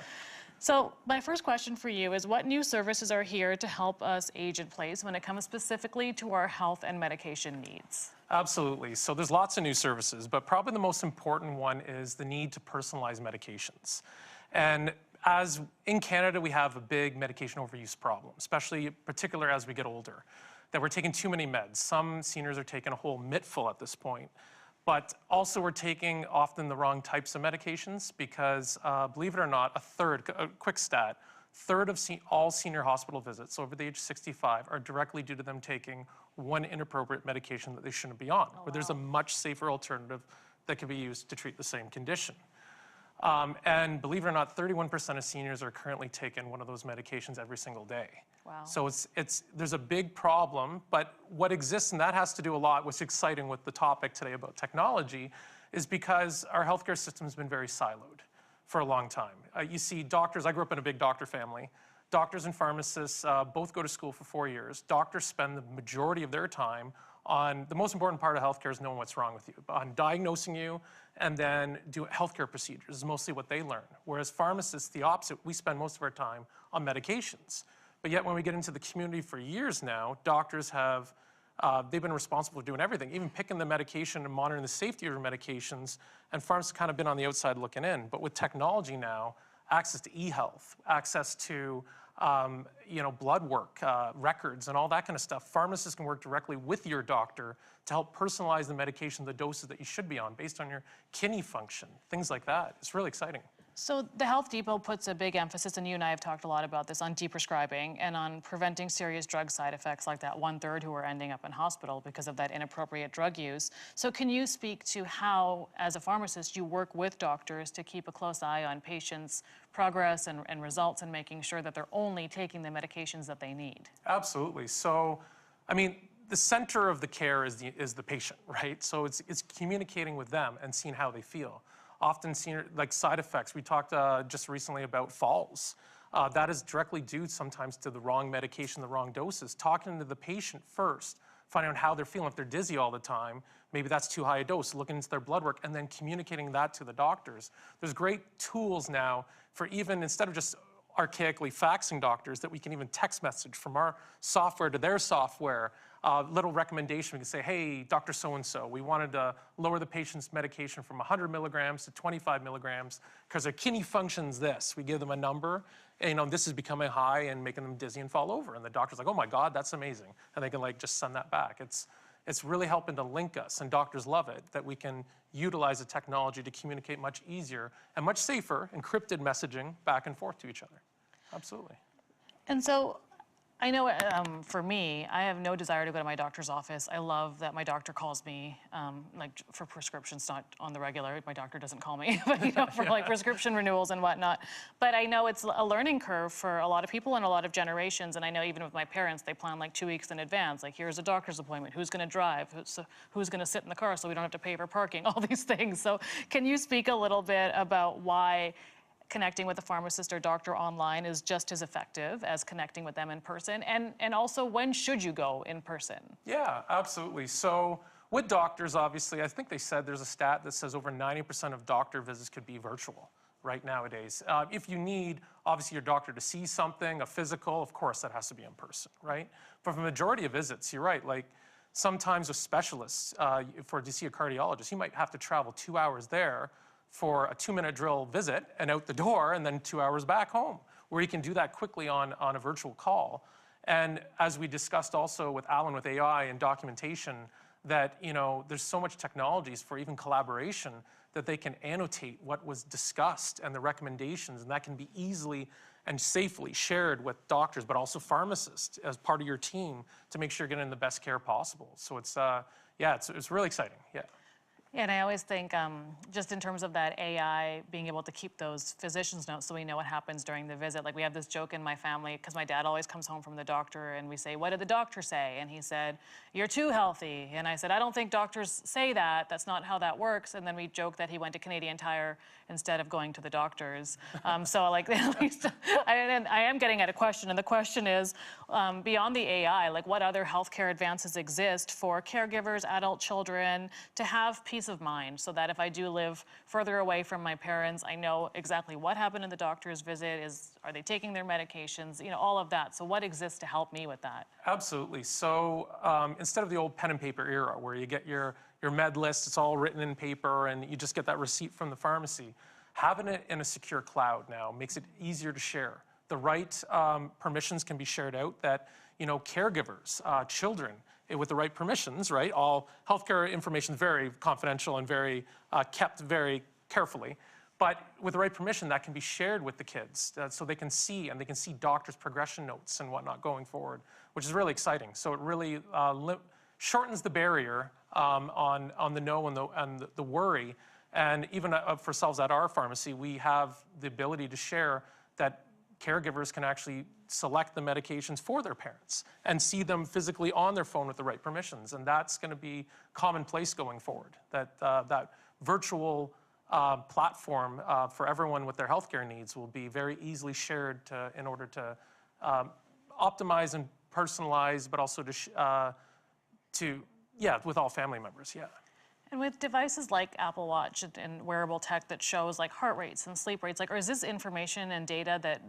So my first question for you is, what new services are here to help us age in place when it comes specifically to our health and medication needs? Absolutely. So there's lots of new services, but probably the most important one is the need to personalize medications. And as in Canada, we have a big medication overuse problem, especially particular as we get older, that we're taking too many meds. Some seniors are taking a whole mitful at this point. But also we're taking often the wrong types of medications because, believe it or not, a quick stat, third of all senior hospital visits over the age of 65 are directly due to them taking one inappropriate medication that they shouldn't be on, where there's a much safer alternative that can be used to treat the same condition. And believe it or not, 31% of seniors are currently taking one of those medications every single day. Wow. So there's a big problem, but what exists, and that has to do a lot, what's exciting with the topic today about technology, is because our healthcare system has been very siloed for a long time. You see doctors, I grew up in a big doctor family. Doctors and pharmacists both go to school for 4 years. Doctors spend the majority of their time on, the most important part of healthcare is knowing what's wrong with you, on diagnosing you and then do healthcare procedures is mostly what they learn. Whereas pharmacists, the opposite, we spend most of our time on medications. But yet when we get into the community for years now, doctors have, they've been responsible for doing everything, even picking the medication and monitoring the safety of your medications, and pharmacists have kind of been on the outside looking in. But with technology now, access to e-health, access to blood work, records, and all that kind of stuff. Pharmacists can work directly with your doctor to help personalize the medication, the doses that you should be on based on your kidney function, things like that. It's really exciting. So the Health Depot puts a big emphasis, and you and I have talked a lot about this, on deprescribing and on preventing serious drug side effects like that 1/3 who are ending up in hospital because of that inappropriate drug use. So can you speak to how, as a pharmacist, you work with doctors to keep a close eye on patients' progress and results and making sure that they're only taking the medications that they need? Absolutely. So, I mean, the center of the care is the patient, right? So it's communicating with them and seeing how they feel. Often seen like side effects. We talked just recently about falls. That is directly due sometimes to the wrong medication, the wrong doses. Talking to the patient first, finding out how they're feeling. If they're dizzy all the time, maybe that's too high a dose, looking into their blood work, and then communicating that to the doctors. There's great tools now for even, instead of just archaically faxing doctors, that we can even text message from our software to their software. Little recommendation, we can say, hey, Dr. So-and-so, we wanted to lower the patient's medication from 100 milligrams to 25 milligrams because their kidney functions this. We give them a number, and this is becoming high and making them dizzy and fall over. And the doctor's like, oh my God, that's amazing. And they can just send that back. It's really helping to link us, and doctors love it, that we can utilize the technology to communicate much easier and much safer, encrypted messaging back and forth to each other. Absolutely. And so, I know for me, I have no desire to go to my doctor's office. I love that my doctor calls me, like for prescriptions, not on the regular. My doctor doesn't call me, but for like prescription renewals and whatnot. But I know it's a learning curve for a lot of people and a lot of generations. And I know even with my parents, they plan like 2 weeks in advance. Like, here's a doctor's appointment. Who's going to drive? Who's going to sit in the car so we don't have to pay for parking? All these things. So can you speak a little bit about why connecting with a pharmacist or doctor online is just as effective as connecting with them in person? And also, when should you go in person? Yeah, absolutely. So with doctors, obviously, I think they said there's a stat that says over 90% of doctor visits could be virtual right nowadays. If you need, obviously, your doctor to see something, a physical, of course, that has to be in person, right? But for the majority of visits, you're right, like sometimes with specialists, to see a cardiologist, you might have to travel 2 hours there for a 2-minute drill visit and out the door, and then 2 hours back home, where you can do that quickly on a virtual call. And as we discussed also with Alan with AI and documentation, that there's so much technologies for even collaboration that they can annotate what was discussed and the recommendations, and that can be easily and safely shared with doctors, but also pharmacists as part of your team to make sure you're getting the best care possible. So it's really exciting, yeah. Yeah, and I always think just in terms of that AI being able to keep those physician's notes so we know what happens during the visit. Like, we have this joke in my family because my dad always comes home from the doctor and we say, "What did the doctor say?" And he said, "You're too healthy." And I said, "I don't think doctors say that. That's not how that works." And then we joke that he went to Canadian Tire instead of going to the doctors. So like, at least I am getting at a question, and the question is, beyond the AI, like, what other healthcare advances exist for caregivers, adult children, to have peace of mind, so that if I do live further away from my parents, I know exactly what happened in the doctor's visit. Are they taking their medications? All of that. So what exists to help me with that? Absolutely. So instead of the old pen and paper era where you get your med list, it's all written in paper, and you just get that receipt from the pharmacy, having it in a secure cloud now makes it easier to share. The right permissions can be shared out that, caregivers, children, with the right permissions, right? All healthcare information is very confidential and very kept very carefully. But with the right permission, that can be shared with the kids so they can see, and they can see doctors' progression notes and whatnot going forward, which is really exciting. So it really shortens the barrier on the know and the worry. And even for ourselves at our pharmacy, we have the ability to share that caregivers can actually select the medications for their parents and see them physically on their phone with the right permissions. And that's going to be commonplace going forward, that virtual platform for everyone with their healthcare needs will be very easily shared in order to optimize and personalize, but also with all family members, yeah. And with devices like Apple Watch and wearable tech that shows like heart rates and sleep rates, or is this information and data that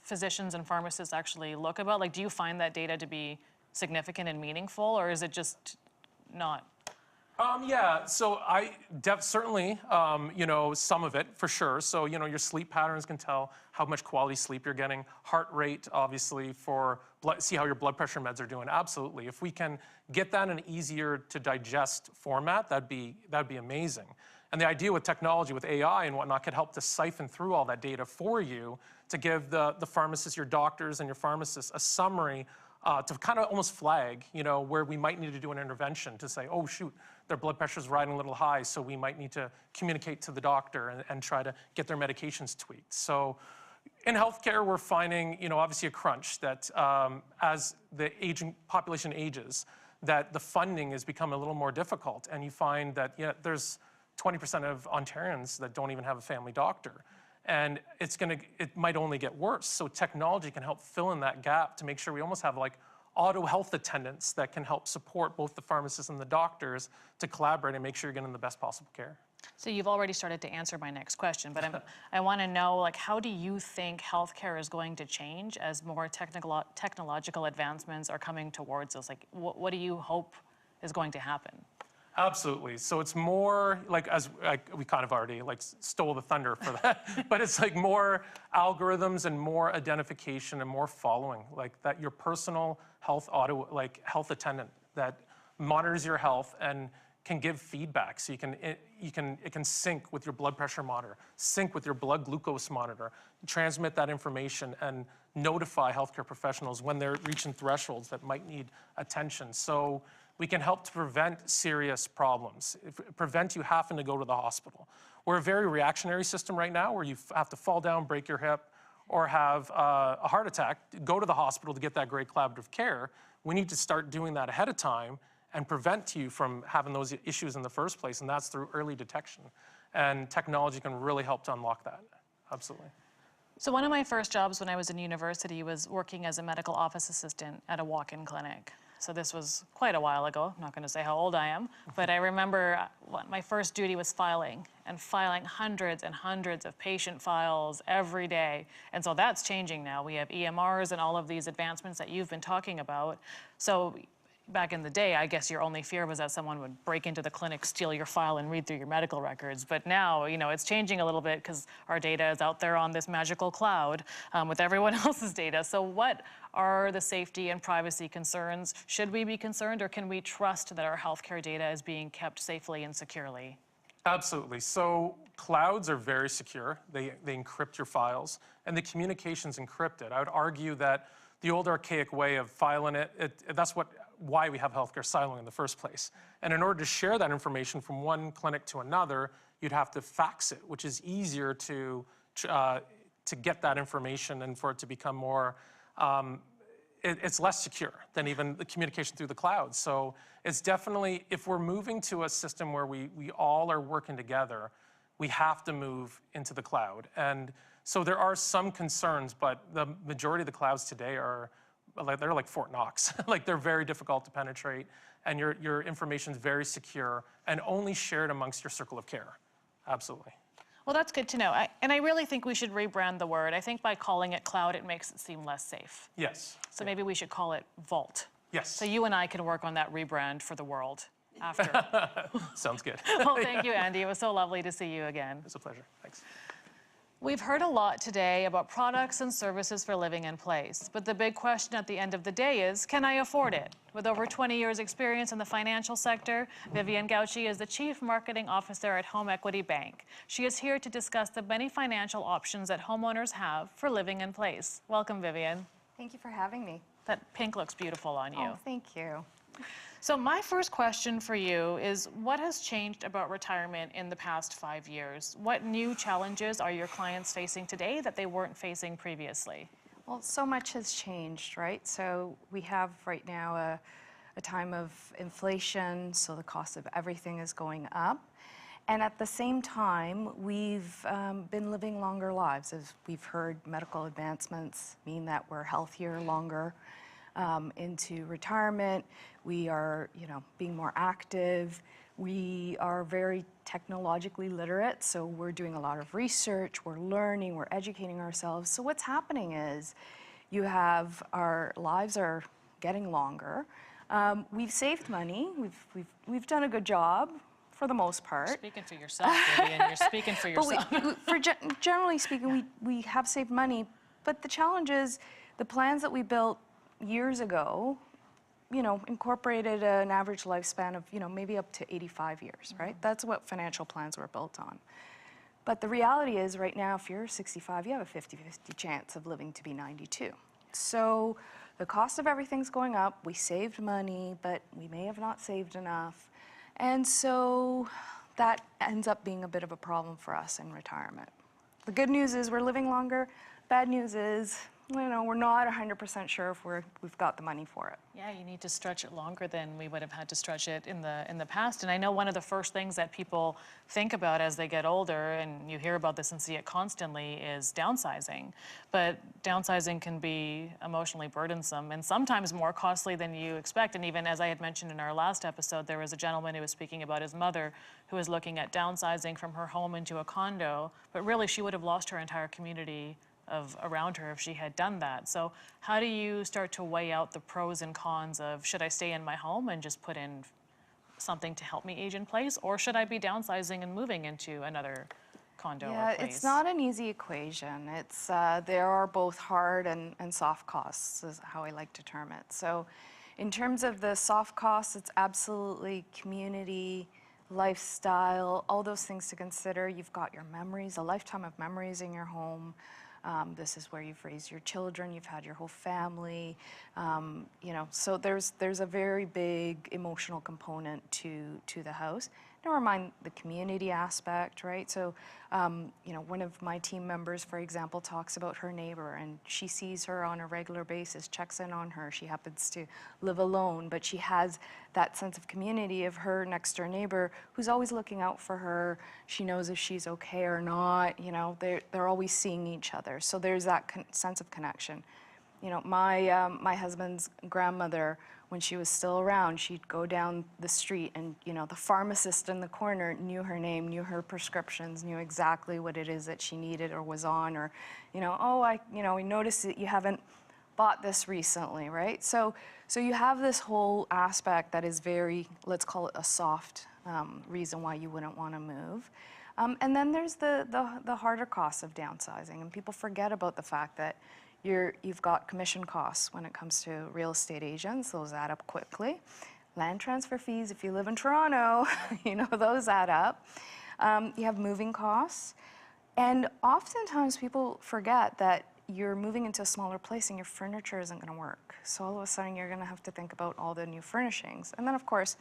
physicians and pharmacists actually look about? Like, do you find that data to be significant and meaningful, or is it just not? Yeah, so I certainly, some of it for sure. So, your sleep patterns can tell how much quality sleep you're getting. Heart rate, obviously, see how your blood pressure meds are doing. Absolutely. If we can get that in an easier to digest format, that'd be amazing. And the idea with technology, with AI and whatnot, could help to siphon through all that data for you to give the pharmacists, your doctors and your pharmacists, a summary to kind of almost flag, where we might need to do an intervention to say, oh, shoot, their blood pressure is riding a little high, so we might need to communicate to the doctor and try to get their medications tweaked. So in healthcare, we're finding, obviously a crunch that as the aging population ages, that the funding has become a little more difficult. And you find that, there's 20% of Ontarians that don't even have a family doctor. And it might only get worse. So technology can help fill in that gap to make sure we almost have like auto health attendants that can help support both the pharmacists and the doctors to collaborate and make sure you're getting the best possible care. So you've already started to answer my next question, but I want to know, like, how do you think healthcare is going to change as more technological advancements are coming towards us? Like, what do you hope is going to happen? Absolutely. So it's more like, we kind of already stole the thunder for that, but it's like more algorithms and more identification and more following, like that your personal health health attendant that monitors your health and can give feedback. So it can sync with your blood pressure monitor, sync with your blood glucose monitor, transmit that information and notify healthcare professionals when they're reaching thresholds that might need attention. So we can help to prevent serious problems, prevent you having to go to the hospital. We're a very reactionary system right now where you have to fall down, break your hip, or have a heart attack, go to the hospital to get that great collaborative care. We need to start doing that ahead of time and prevent you from having those issues in the first place, and that's through early detection. And technology can really help to unlock that, absolutely. So one of my first jobs when I was in university was working as a medical office assistant at a walk-in clinic. So this was quite a while ago. I'm not going to say how old I am, but I remember my first duty was filing hundreds and hundreds of patient files every day. And so that's changing now. We have EMRs and all of these advancements that you've been talking about. So back in the day, I guess your only fear was that someone would break into the clinic, steal your file, and read through your medical records. But now, it's changing a little bit because our data is out there on this magical cloud with everyone else's data. So what are the safety and privacy concerns? Should we be concerned, or can we trust that our healthcare data is being kept safely and securely? Absolutely. So clouds are very secure. They encrypt your files, and the communication's encrypted. I would argue that the old archaic way of filing that's why we have healthcare siloing in the first place. And in order to share that information from one clinic to another, you'd have to fax it, which is easier to get that information and for it to become more, it's less secure than even the communication through the cloud. So it's definitely, if we're moving to a system where we all are working together, we have to move into the cloud. And so there are some concerns, but the majority of the clouds today they're like Fort Knox. Like, they're very difficult to penetrate, and your information is very secure and only shared amongst your circle of care. Absolutely. Well, that's good to know. And I really think we should rebrand the word. I think by calling it cloud, it makes it seem less safe. Yes. So maybe we should call it Vault. Yes. So you and I can work on that rebrand for the world after. Sounds good. Well, thank you, Andy. It was so lovely to see you again. It's a pleasure. Thanks. We've heard a lot today about products and services for living in place, but the big question at the end of the day is, can I afford it? With over 20 years experience in the financial sector, Vivian Gauchi is the Chief Marketing Officer at Home Equity Bank. She is here to discuss the many financial options that homeowners have for living in place. Welcome, Vivian. Thank you for having me. That pink looks beautiful on you. Oh, thank you. So my first question for you is, what has changed about retirement in the past 5 years? What new challenges are your clients facing today that they weren't facing previously? Well, so much has changed, right? So we have right now a time of inflation, so the cost of everything is going up. And at the same time, we've been living longer lives. As we've heard, medical advancements mean that we're healthier longer. Into retirement, we are, being more active. We are very technologically literate, so we're doing a lot of research, we're learning, we're educating ourselves. So what's happening is our lives are getting longer. We've saved money, we've done a good job for the most part. You're speaking for yourself, Vivian. You're speaking for yourself. But generally speaking, we have saved money, but the challenge is the plans that we built years ago, incorporated an average lifespan of, maybe up to 85 years, right? That's what financial plans were built on. But the reality is right now, if you're 65, you have a 50-50 chance of living to be 92. So the cost of everything's going up. We saved money, but we may have not saved enough. And so that ends up being a bit of a problem for us in retirement. The good news is we're living longer. Bad news is, we're not 100% sure if we've got the money for it. Yeah, you need to stretch it longer than we would have had to stretch it in the past. And I know one of the first things that people think about as they get older, and you hear about this and see it constantly, is downsizing. But downsizing can be emotionally burdensome and sometimes more costly than you expect. And even as I had mentioned in our last episode, there was a gentleman who was speaking about his mother who was looking at downsizing from her home into a condo, but really she would have lost her entire community around her if she had done that. So how do you start to weigh out the pros and cons of, should I stay in my home and just put in something to help me age in place, or should I be downsizing and moving into another condo or place? It's not an easy equation. There are both hard and soft costs, is how I like to term it. So, In terms of the soft costs, it's absolutely community, lifestyle, all those things to consider. You've got your memories, a lifetime of memories in your home. This is where you've raised your children, you've had your whole family, you know, so there's a very big emotional component to the house. Never mind the community aspect, right? So, you know, one of my team members, for example, talks about her neighbor, and she sees her on a regular basis, checks in on her. She happens to live alone, but she has that sense of community of her next door neighbor who's always looking out for her. She knows if she's okay or not. You know, they're always seeing each other. So there's that sense of connection. You know, my husband's grandmother, when she was still around, she'd go down the street and, you know, the pharmacist in the corner knew her name, knew her prescriptions, knew exactly what it is that she needed or was on, or, you know, oh, we noticed that you haven't bought this recently, right? So you have this whole aspect that is very, let's call it a soft reason why you wouldn't want to move. And then there's the harder costs of downsizing, and people forget about the fact that you've got commission costs when it comes to real estate agents. Those add up quickly. Land transfer fees, if you live in Toronto, you know, those add up. You have moving costs. And oftentimes people forget that you're moving into a smaller place and your furniture isn't going to work. So all of a sudden you're going to have to think about all the new furnishings. And then of course,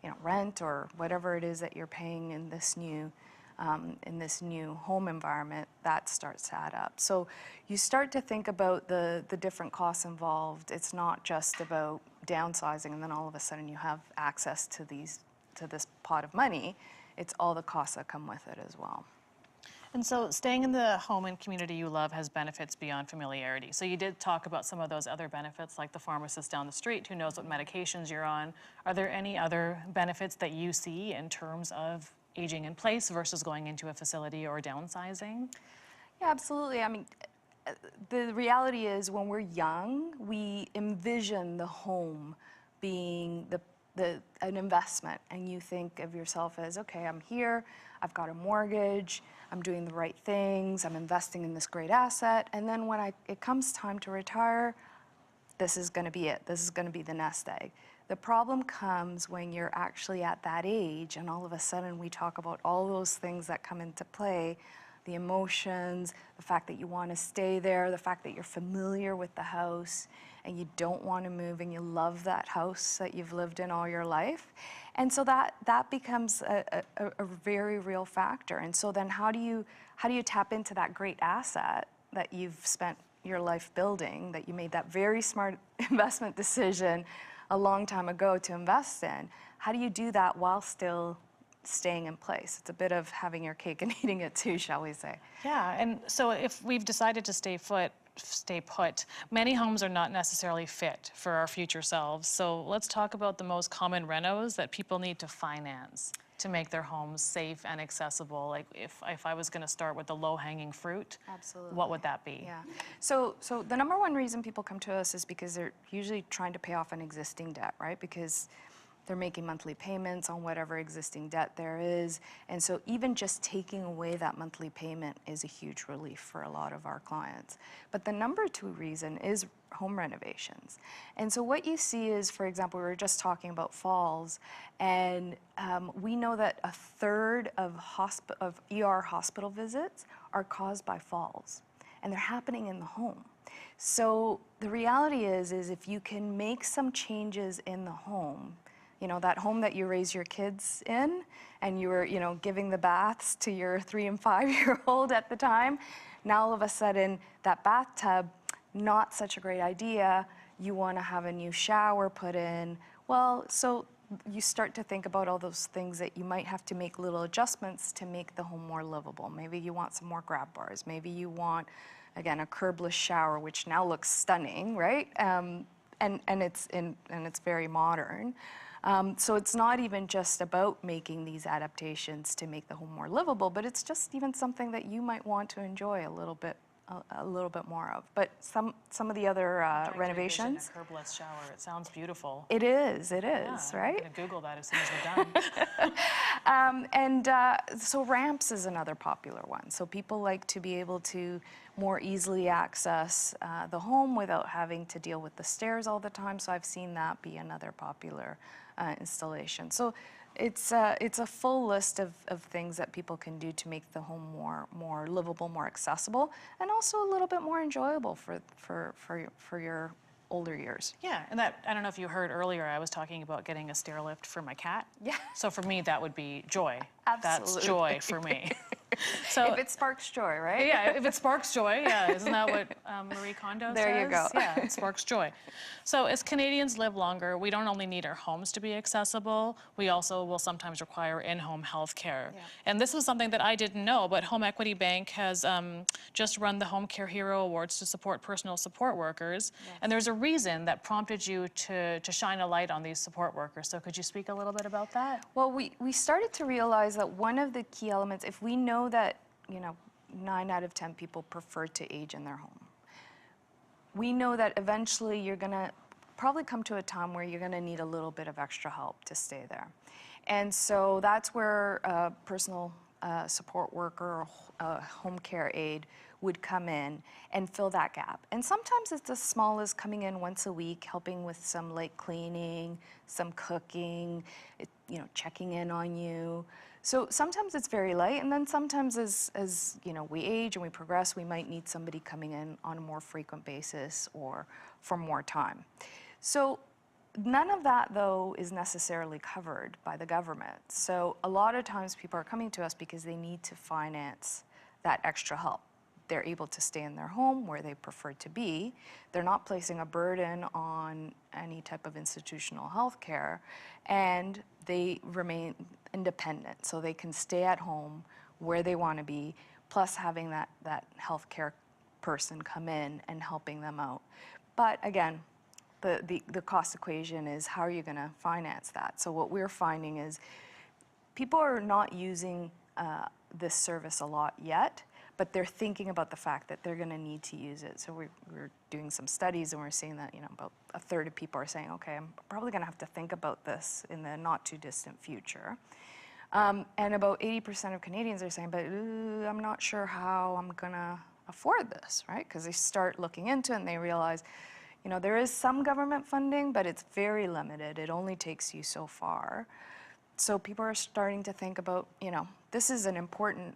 you know, rent or whatever it is that you're paying in this new home environment, that starts to add up. So you start to think about the different costs involved. It's not just about downsizing and then all of a sudden you have access to this pot of money. It's all the costs that come with it as well. And so staying in the home and community you love has benefits beyond familiarity. So you did talk about some of those other benefits, like the pharmacist down the street who knows what medications you're on. Are there any other benefits that you see in terms of aging in place versus going into a facility or downsizing? Yeah, absolutely. I mean, the reality is when we're young, we envision the home being an investment, and you think of yourself as, okay, I'm here, I've got a mortgage, I'm doing the right things, I'm investing in this great asset, and then when it comes time to retire, this is going to be it. This is going to be the nest egg. The problem comes when you're actually at that age and all of a sudden we talk about all those things that come into play, the emotions, the fact that you want to stay there, the fact that you're familiar with the house and you don't want to move and you love that house that you've lived in all your life. And so that becomes a very real factor. And so then how do you tap into that great asset that you've spent your life building, that you made that very smart investment decision a long time ago to invest in? How do you do that while still staying in place? It's a bit of having your cake and eating it too, shall we say. Yeah, and so if we've decided to stay put, many homes are not necessarily fit for our future selves. So let's talk about the most common renos that people need to finance to make their homes safe and accessible. Like if I was going to start with the low-hanging fruit, absolutely, what would that be? Yeah. So the number one reason people come to us is because they're usually trying to pay off an existing debt, right? Because they're making monthly payments on whatever existing debt there is. And so even just taking away that monthly payment is a huge relief for a lot of our clients. But the number two reason is home renovations. And so what you see is, for example, we were just talking about falls, and we know that a third of ER hospital visits are caused by falls, and they're happening in the home. So the reality is if you can make some changes in the home, you know, that home that you raise your kids in and you were, you know, giving the baths to your 3- and 5-year-old at the time, now all of a sudden that bathtub, not such a great idea, you want to have a new shower put in. Well, so you start to think about all those things that you might have to make little adjustments to make the home more livable. Maybe you want some more grab bars. Maybe you want, again, a curbless shower, which now looks stunning, right? And it's very modern. So it's not even just about making these adaptations to make the home more livable, but it's just even something that you might want to enjoy a little bit more of. But some of the other renovations. A curbless shower. It sounds beautiful. It is, Yeah, right? I'm going to Google that as soon as we're done. So ramps is another popular one. So people like to be able to, more easily access the home without having to deal with the stairs all the time. So I've seen that be another popular installation. So it's a full list of things that people can do to make the home more livable, more accessible, and also a little bit more enjoyable for your older years. Yeah, and that, I don't know if you heard earlier, I was talking about getting a stair lift for my cat. Yeah. So for me, that would be joy. Absolutely. That's joy for me. So if it sparks joy, right? yeah, if it sparks joy, yeah, isn't that what Marie Kondo says? There you go. Yeah, it sparks joy. So as Canadians live longer, we don't only need our homes to be accessible, we also will sometimes require in-home health care. Yeah. And this was something that I didn't know, but Home Equity Bank has just run the Home Care Hero Awards to support personal support workers. Yes. And there's a reason that prompted you to shine a light on these support workers. So could you speak a little bit about that? Well, we started to realize that one of the key elements, if we know that, 9 out of 10 people prefer to age in their home, we know that eventually you're going to probably come to a time where you're going to need a little bit of extra help to stay there. And so that's where a personal support worker or a home care aide would come in and fill that gap. And sometimes it's as small as coming in once a week, helping with some light cleaning, some cooking, checking in on you. So sometimes it's very light, and then sometimes as we age and we progress, we might need somebody coming in on a more frequent basis or for more time. So none of that, though, is necessarily covered by the government. So a lot of times people are coming to us because they need to finance that extra help. They're able to stay in their home where they prefer to be. They're not placing a burden on any type of institutional health care, and they remain independent, so they can stay at home where they want to be, plus having that healthcare person come in and helping them out. But again, the cost equation is how are you going to finance that? So what we're finding is people are not using this service a lot yet, but they're thinking about the fact that they're going to need to use it. So we're doing some studies, and we're seeing that about a third of people are saying, okay, I'm probably going to have to think about this in the not too distant future. And about 80% of Canadians are saying, but I'm not sure how I'm going to afford this, right? Because they start looking into it and they realize, there is some government funding, but it's very limited. It only takes you so far. So people are starting to think about, this is an important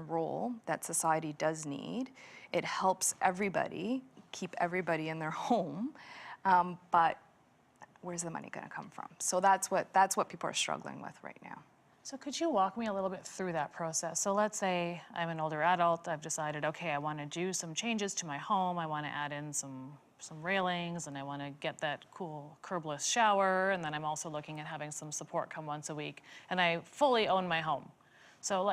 role that society does need. It helps everybody, keep everybody in their home, but where's the money going to come from? So that's what people are struggling with right now. So could you walk me a little bit through that process? So let's say I'm an older adult. I've decided, okay, I want to do some changes to my home. I want to add in some railings, and I want to get that cool curbless shower, and then I'm also looking at having some support come once a week, and I fully own my home. So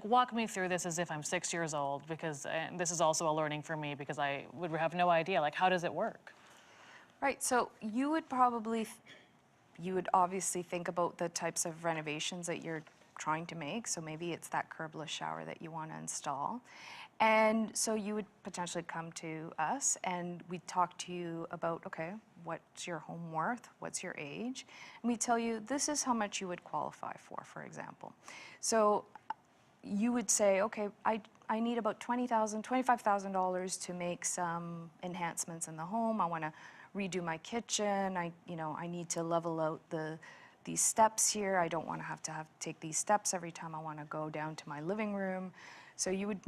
walk me through this as if I'm 6 years old, because this is also a learning for me because I would have no idea, how does it work? Right, so you would obviously think about the types of renovations that you're trying to make. So maybe it's that curbless shower that you want to install. And so you would potentially come to us and we'd talk to you about, okay, what's your home worth? What's your age? And we tell you, this is how much you would qualify for example. So you would say, okay, I need about $20,000, $25,000 to make some enhancements in the home. I want to redo my kitchen. I need to level out these steps here. I don't want to have to take these steps every time I want to go down to my living room. So you would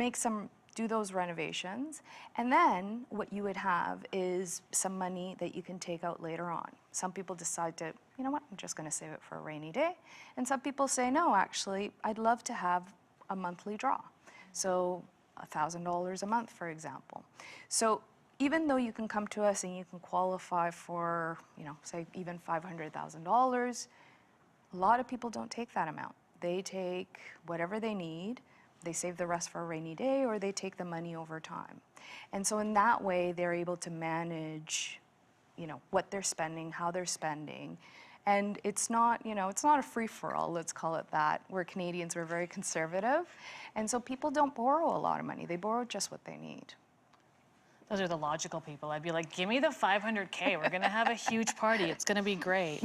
do those renovations, and then what you would have is some money that you can take out later on. Some people decide to, you know what, I'm just going to save it for a rainy day. And some people say, no, actually, I'd love to have a monthly draw. So $1,000 a month, for example. So even though you can come to us and you can qualify for, say even $500,000, a lot of people don't take that amount. They take whatever they need, they save the rest for a rainy day, or they take the money over time. And so in that way, they're able to manage, what they're spending, how they're spending. And it's not, it's not a free-for-all, let's call it that. We're Canadians, we're very conservative. And so people don't borrow a lot of money. They borrow just what they need. Those are the logical people. I'd be like, give me the $500K. We're going to have a huge party. It's going to be great.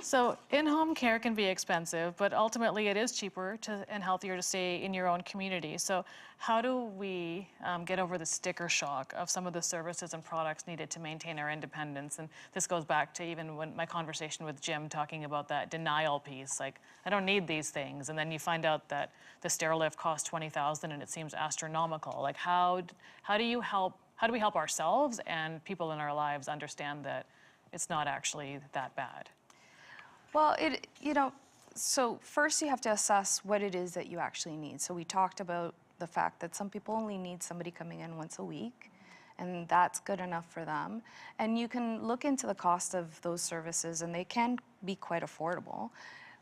So in-home care can be expensive, but ultimately it is cheaper and healthier to stay in your own community. So how do we get over the sticker shock of some of the services and products needed to maintain our independence? And this goes back to even when my conversation with Jim talking about that denial piece, like, I don't need these things. And then you find out that the Stairlift costs $20,000 and it seems astronomical. Like, how do we help ourselves and people in our lives understand that it's not actually that bad? Well, so first you have to assess what it is that you actually need. So we talked about the fact that some people only need somebody coming in once a week, and that's good enough for them. And you can look into the cost of those services, and they can be quite affordable.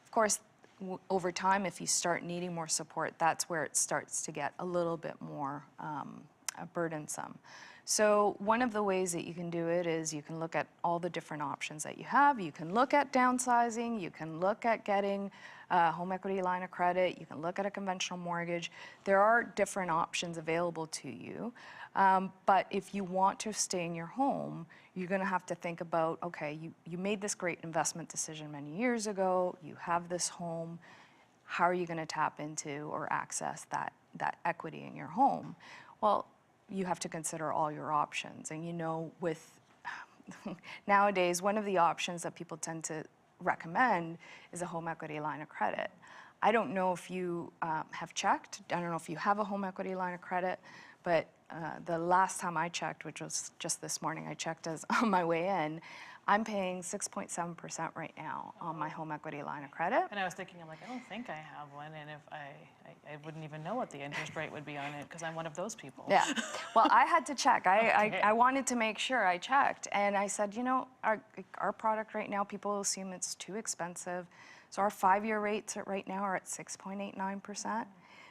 Of course, over time, if you start needing more support, that's where it starts to get a little bit more burdensome. So one of the ways that you can do it is you can look at all the different options that you have. You can look at downsizing. You can look at getting a home equity line of credit. You can look at a conventional mortgage. There are different options available to you. But if you want to stay in your home, you're going to have to think about, okay, you made this great investment decision many years ago. You have this home. How are you going to tap into or access that equity in your home? Well, you have to consider all your options. And with nowadays, one of the options that people tend to recommend is a home equity line of credit. I don't know if you have checked. I don't know if you have a home equity line of credit, but the last time I checked, which was just this morning, I checked as on my way in, I'm paying 6.7% right now on my home equity line of credit. And I was thinking, I'm like, I don't think I have one, and if I wouldn't even know what the interest rate would be on it because I'm one of those people. Yeah. Well, I had to check. Okay. I wanted to make sure I checked, and I said, our product right now, people assume it's too expensive. So our 5-year rates right now are at 6.89%.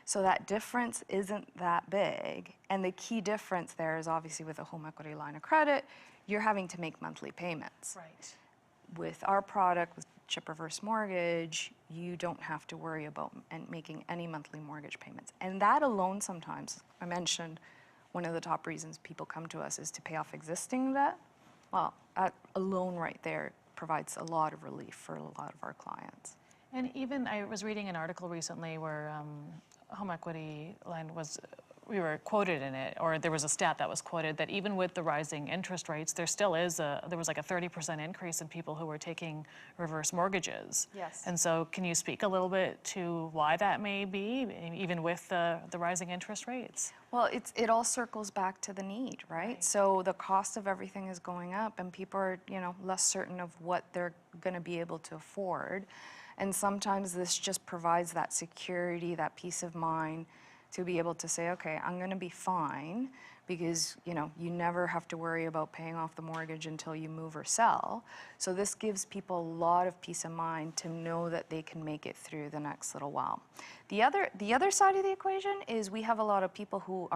So that difference isn't that big. And the key difference there is obviously with a home equity line of credit, you're having to make monthly payments. Right. With our product, with chip reverse mortgage, you don't have to worry about making any monthly mortgage payments. And that alone sometimes, I mentioned one of the top reasons people come to us is to pay off existing debt. Well, that alone right there provides a lot of relief for a lot of our clients. And even I was reading an article recently where home equity line we were quoted in it, or there was a stat that was quoted that even with the rising interest rates, there was like a 30% increase in people who were taking reverse mortgages. Yes. And so can you speak a little bit to why that may be, even with the rising interest rates? Well, it all circles back to the need, right? So the cost of everything is going up, and people are, less certain of what they're going to be able to afford. And sometimes this just provides that security, that peace of mind to be able to say, okay, I'm going to be fine because, you never have to worry about paying off the mortgage until you move or sell. So this gives people a lot of peace of mind to know that they can make it through the next little while. The other side of the equation is we have a lot of people who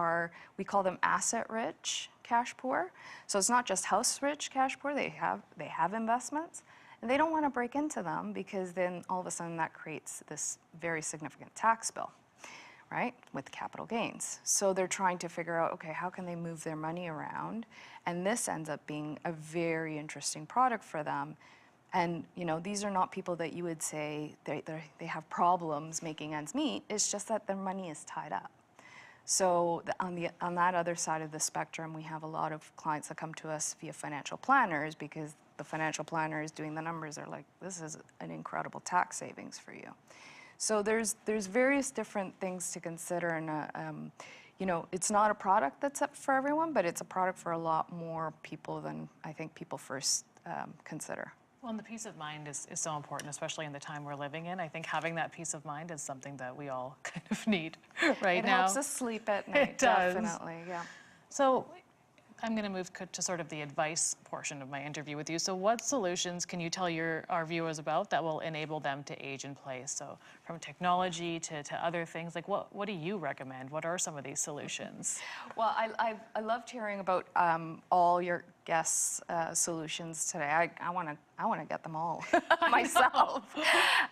we call them asset-rich cash poor. So it's not just house-rich cash poor, they have investments. And they don't want to break into them because then all of a sudden that creates this very significant tax bill, right, with capital gains. So they're trying to figure out, okay, how can they move their money around? And this ends up being a very interesting product for them. And, these are not people that you would say they have problems making ends meet. It's just that their money is tied up. So on that other side of the spectrum, we have a lot of clients that come to us via financial planners because the financial planners doing the numbers are like, this is an incredible tax savings for you. So there's various different things to consider, and it's not a product that's up for everyone, but it's a product for a lot more people than I think people first consider. Well, and the peace of mind is so important, especially in the time we're living in. I think having that peace of mind is something that we all kind of need right now. It helps us sleep at night, It does. definitely, yeah. So I'm going to move to sort of the advice portion of my interview with you. So what solutions can you tell our viewers about that will enable them to age in place? So from technology to other things, like what do you recommend? What are some of these solutions? Well, I loved hearing about all your guests' solutions today. I want to get them all myself.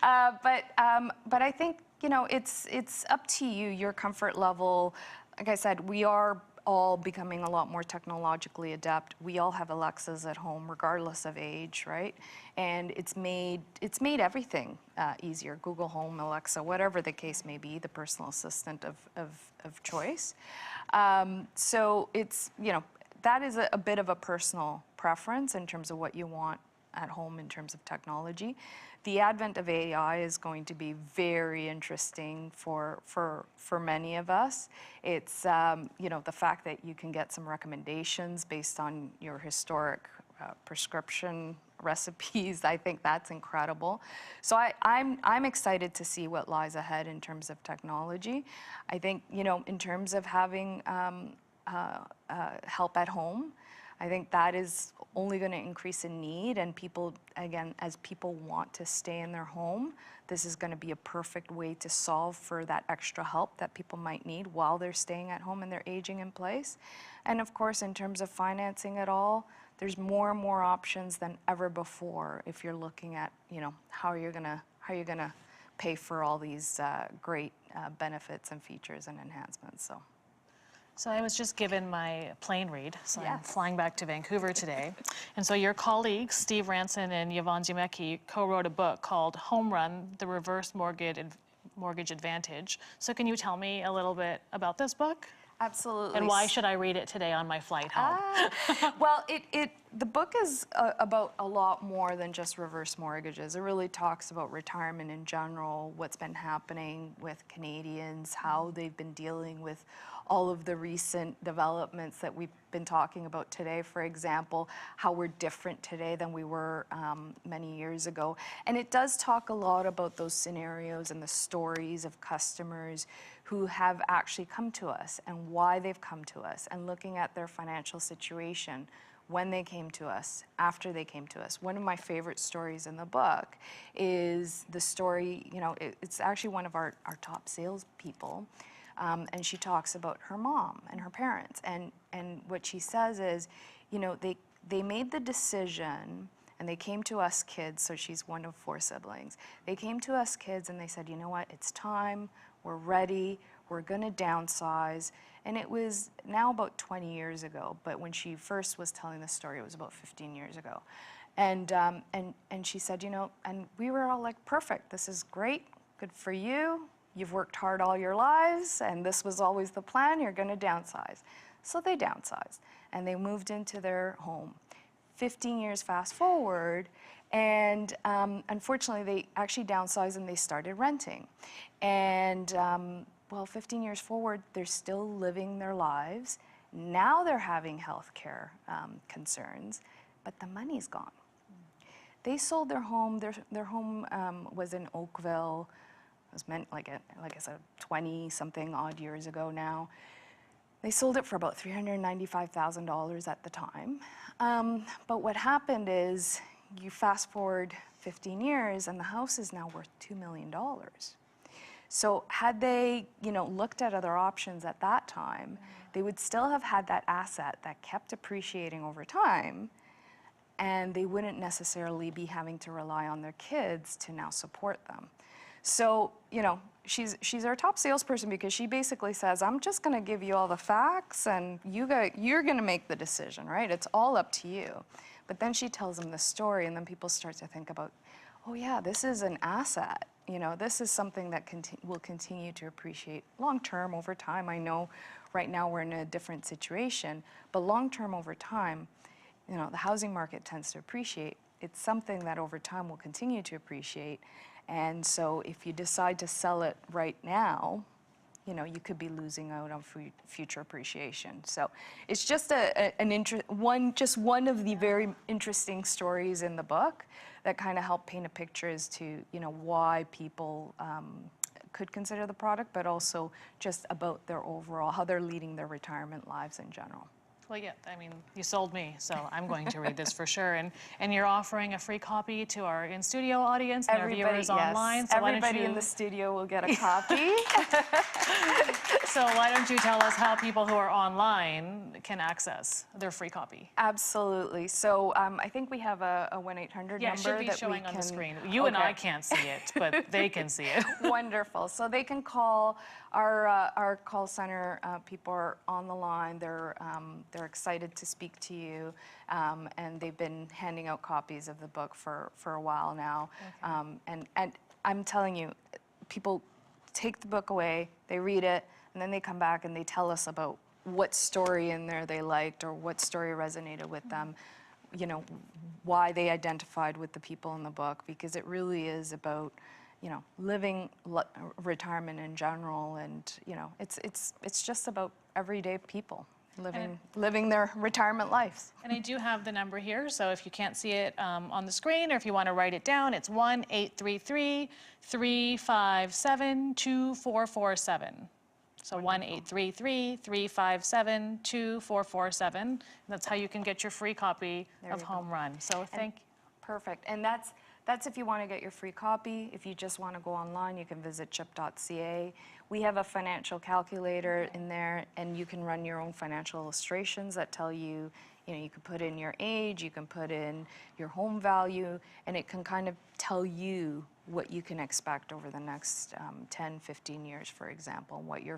But I think it's up to you, your comfort level. Like I said, we are all becoming a lot more technologically adept. We all have Alexas at home, regardless of age, right? And it's made everything easier. Google Home, Alexa, whatever the case may be, the personal assistant of choice. So it's, you know, that is a bit of a personal preference in terms of what you want at home in terms of technology. The advent of AI is going to be very interesting for many of us. It's, you know, the fact that you can get some recommendations based on your historic prescription recipes. I think that's incredible. So I'm excited to see what lies ahead in terms of technology. I think, you know, in terms of having help at home, I think that is only going to increase in need, and people, again, as people want to stay in their home, this is going to be a perfect way to solve for that extra help that people might need while they're staying at home and they're aging in place. And of course, in terms of financing it all, there's more and more options than ever before if you're looking at, you know, how you're gonna pay for all these great benefits and features and enhancements. So I was just given my plane read, so I'm Yes. flying back to Vancouver today. And so your colleagues, Steve Ranson and Yvonne Zumecki, co-wrote a book called Home Run, The Reverse Mortgage Advantage. So can you tell me a little bit about this book? Absolutely. And why should I read it today on my flight home? Well, the book is about a lot more than just reverse mortgages. It really talks about retirement in general, what's been happening with Canadians, how they've been dealing with all of the recent developments that we've been talking about today. For example, how we're different today than we were many years ago. And it does talk a lot about those scenarios and the stories of customers who have actually come to us and why they've come to us, and looking at their financial situation when they came to us, after they came to us. One of my favorite stories in the book is the story, you know, it's actually one of our top salespeople, and she talks about her mom and her parents. And what she says is, you know, they made the decision, and they came to us kids, so she's one of 4 siblings. They came to us kids and they said, you know what, it's time, we're ready, we're gonna downsize. And it was now about 20 years ago, but when she first was telling the story, it was about 15 years ago. And she said, you know, and we were all like, perfect, this is great, good for you. You've worked hard all your lives, and this was always the plan, you're gonna downsize. So they downsized, and they moved into their home. 15 years fast forward, and unfortunately, they actually downsized and they started renting. And well, 15 years forward, they're still living their lives. Now they're having healthcare concerns, but the money's gone. They sold their home. Their home was in Oakville. It was meant, like I said, 20-something odd years ago now. They sold it for about $395,000 at the time. But what happened is, you fast forward 15 years, and the house is now worth $2 million. So had they, you know, looked at other options at that time, they would still have had that asset that kept appreciating over time, and they wouldn't necessarily be having to rely on their kids to now support them. So, you know, she's our top salesperson because she basically says, I'm just gonna give you all the facts, and you're gonna make the decision, right? It's all up to you. But then she tells them the story, and then people start to think about, oh yeah, this is an asset. You know, this is something that will continue to appreciate long-term over time. I know right now we're in a different situation, but long-term over time, you know, the housing market tends to appreciate. It's something that over time will continue to appreciate. And so if you decide to sell it right now, you know, you could be losing out on future appreciation. So it's just one of the very interesting stories in the book that kind of help paint a picture as to, you know, why people could consider the product, but also just about their overall, how they're leading their retirement lives in general. Well, yeah, I mean, you sold me, so I'm going to read this for sure. And you're offering a free copy to our in-studio audience and our viewers online. So everybody in the studio will get a copy. So why don't you tell us how people who are online can access their free copy? Absolutely. So I think we have a 1-800 number Yeah, it should be that showing we on can... the screen. You and I can't see it, but they can see it. Wonderful. So they can call our call center. People are on the line. They're excited to speak to you, and they've been handing out copies of the book for a while now. Okay. And I'm telling you, people take the book away, they read it, and then they come back and they tell us about what story in there they liked or what story resonated with them, you know, why they identified with the people in the book, because it really is about, you know, living retirement in general, and, you know, it's just about everyday people living their retirement lives. And I do have the number here, so if you can't see it on the screen, or if you want to write it down, it's 1-833-357-2447. So 1-833-357-2447. That's how you can get your free copy of Home Run. So thank you. Perfect. And that's if you want to get your free copy. If you just want to go online, you can visit chip.ca. We have a financial calculator in there, and you can run your own financial illustrations that tell you, you know, you can put in your age, you can put in your home value, and it can kind of tell you what you can expect over the next 10, 15 years, for example, what your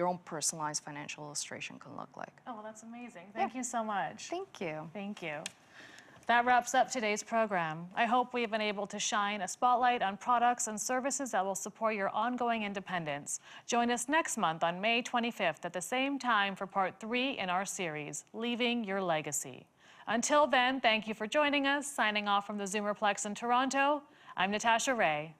own personalized financial illustration can look like. Oh, well, that's amazing. Thank you so much. Thank you. Thank you. That wraps up today's program. I hope we've been able to shine a spotlight on products and services that will support your ongoing independence. Join us next month on May 25th at the same time for part 3 in our series, Leaving Your Legacy. Until then, thank you for joining us. Signing off from the Zoomerplex in Toronto, I'm Natasha Ray.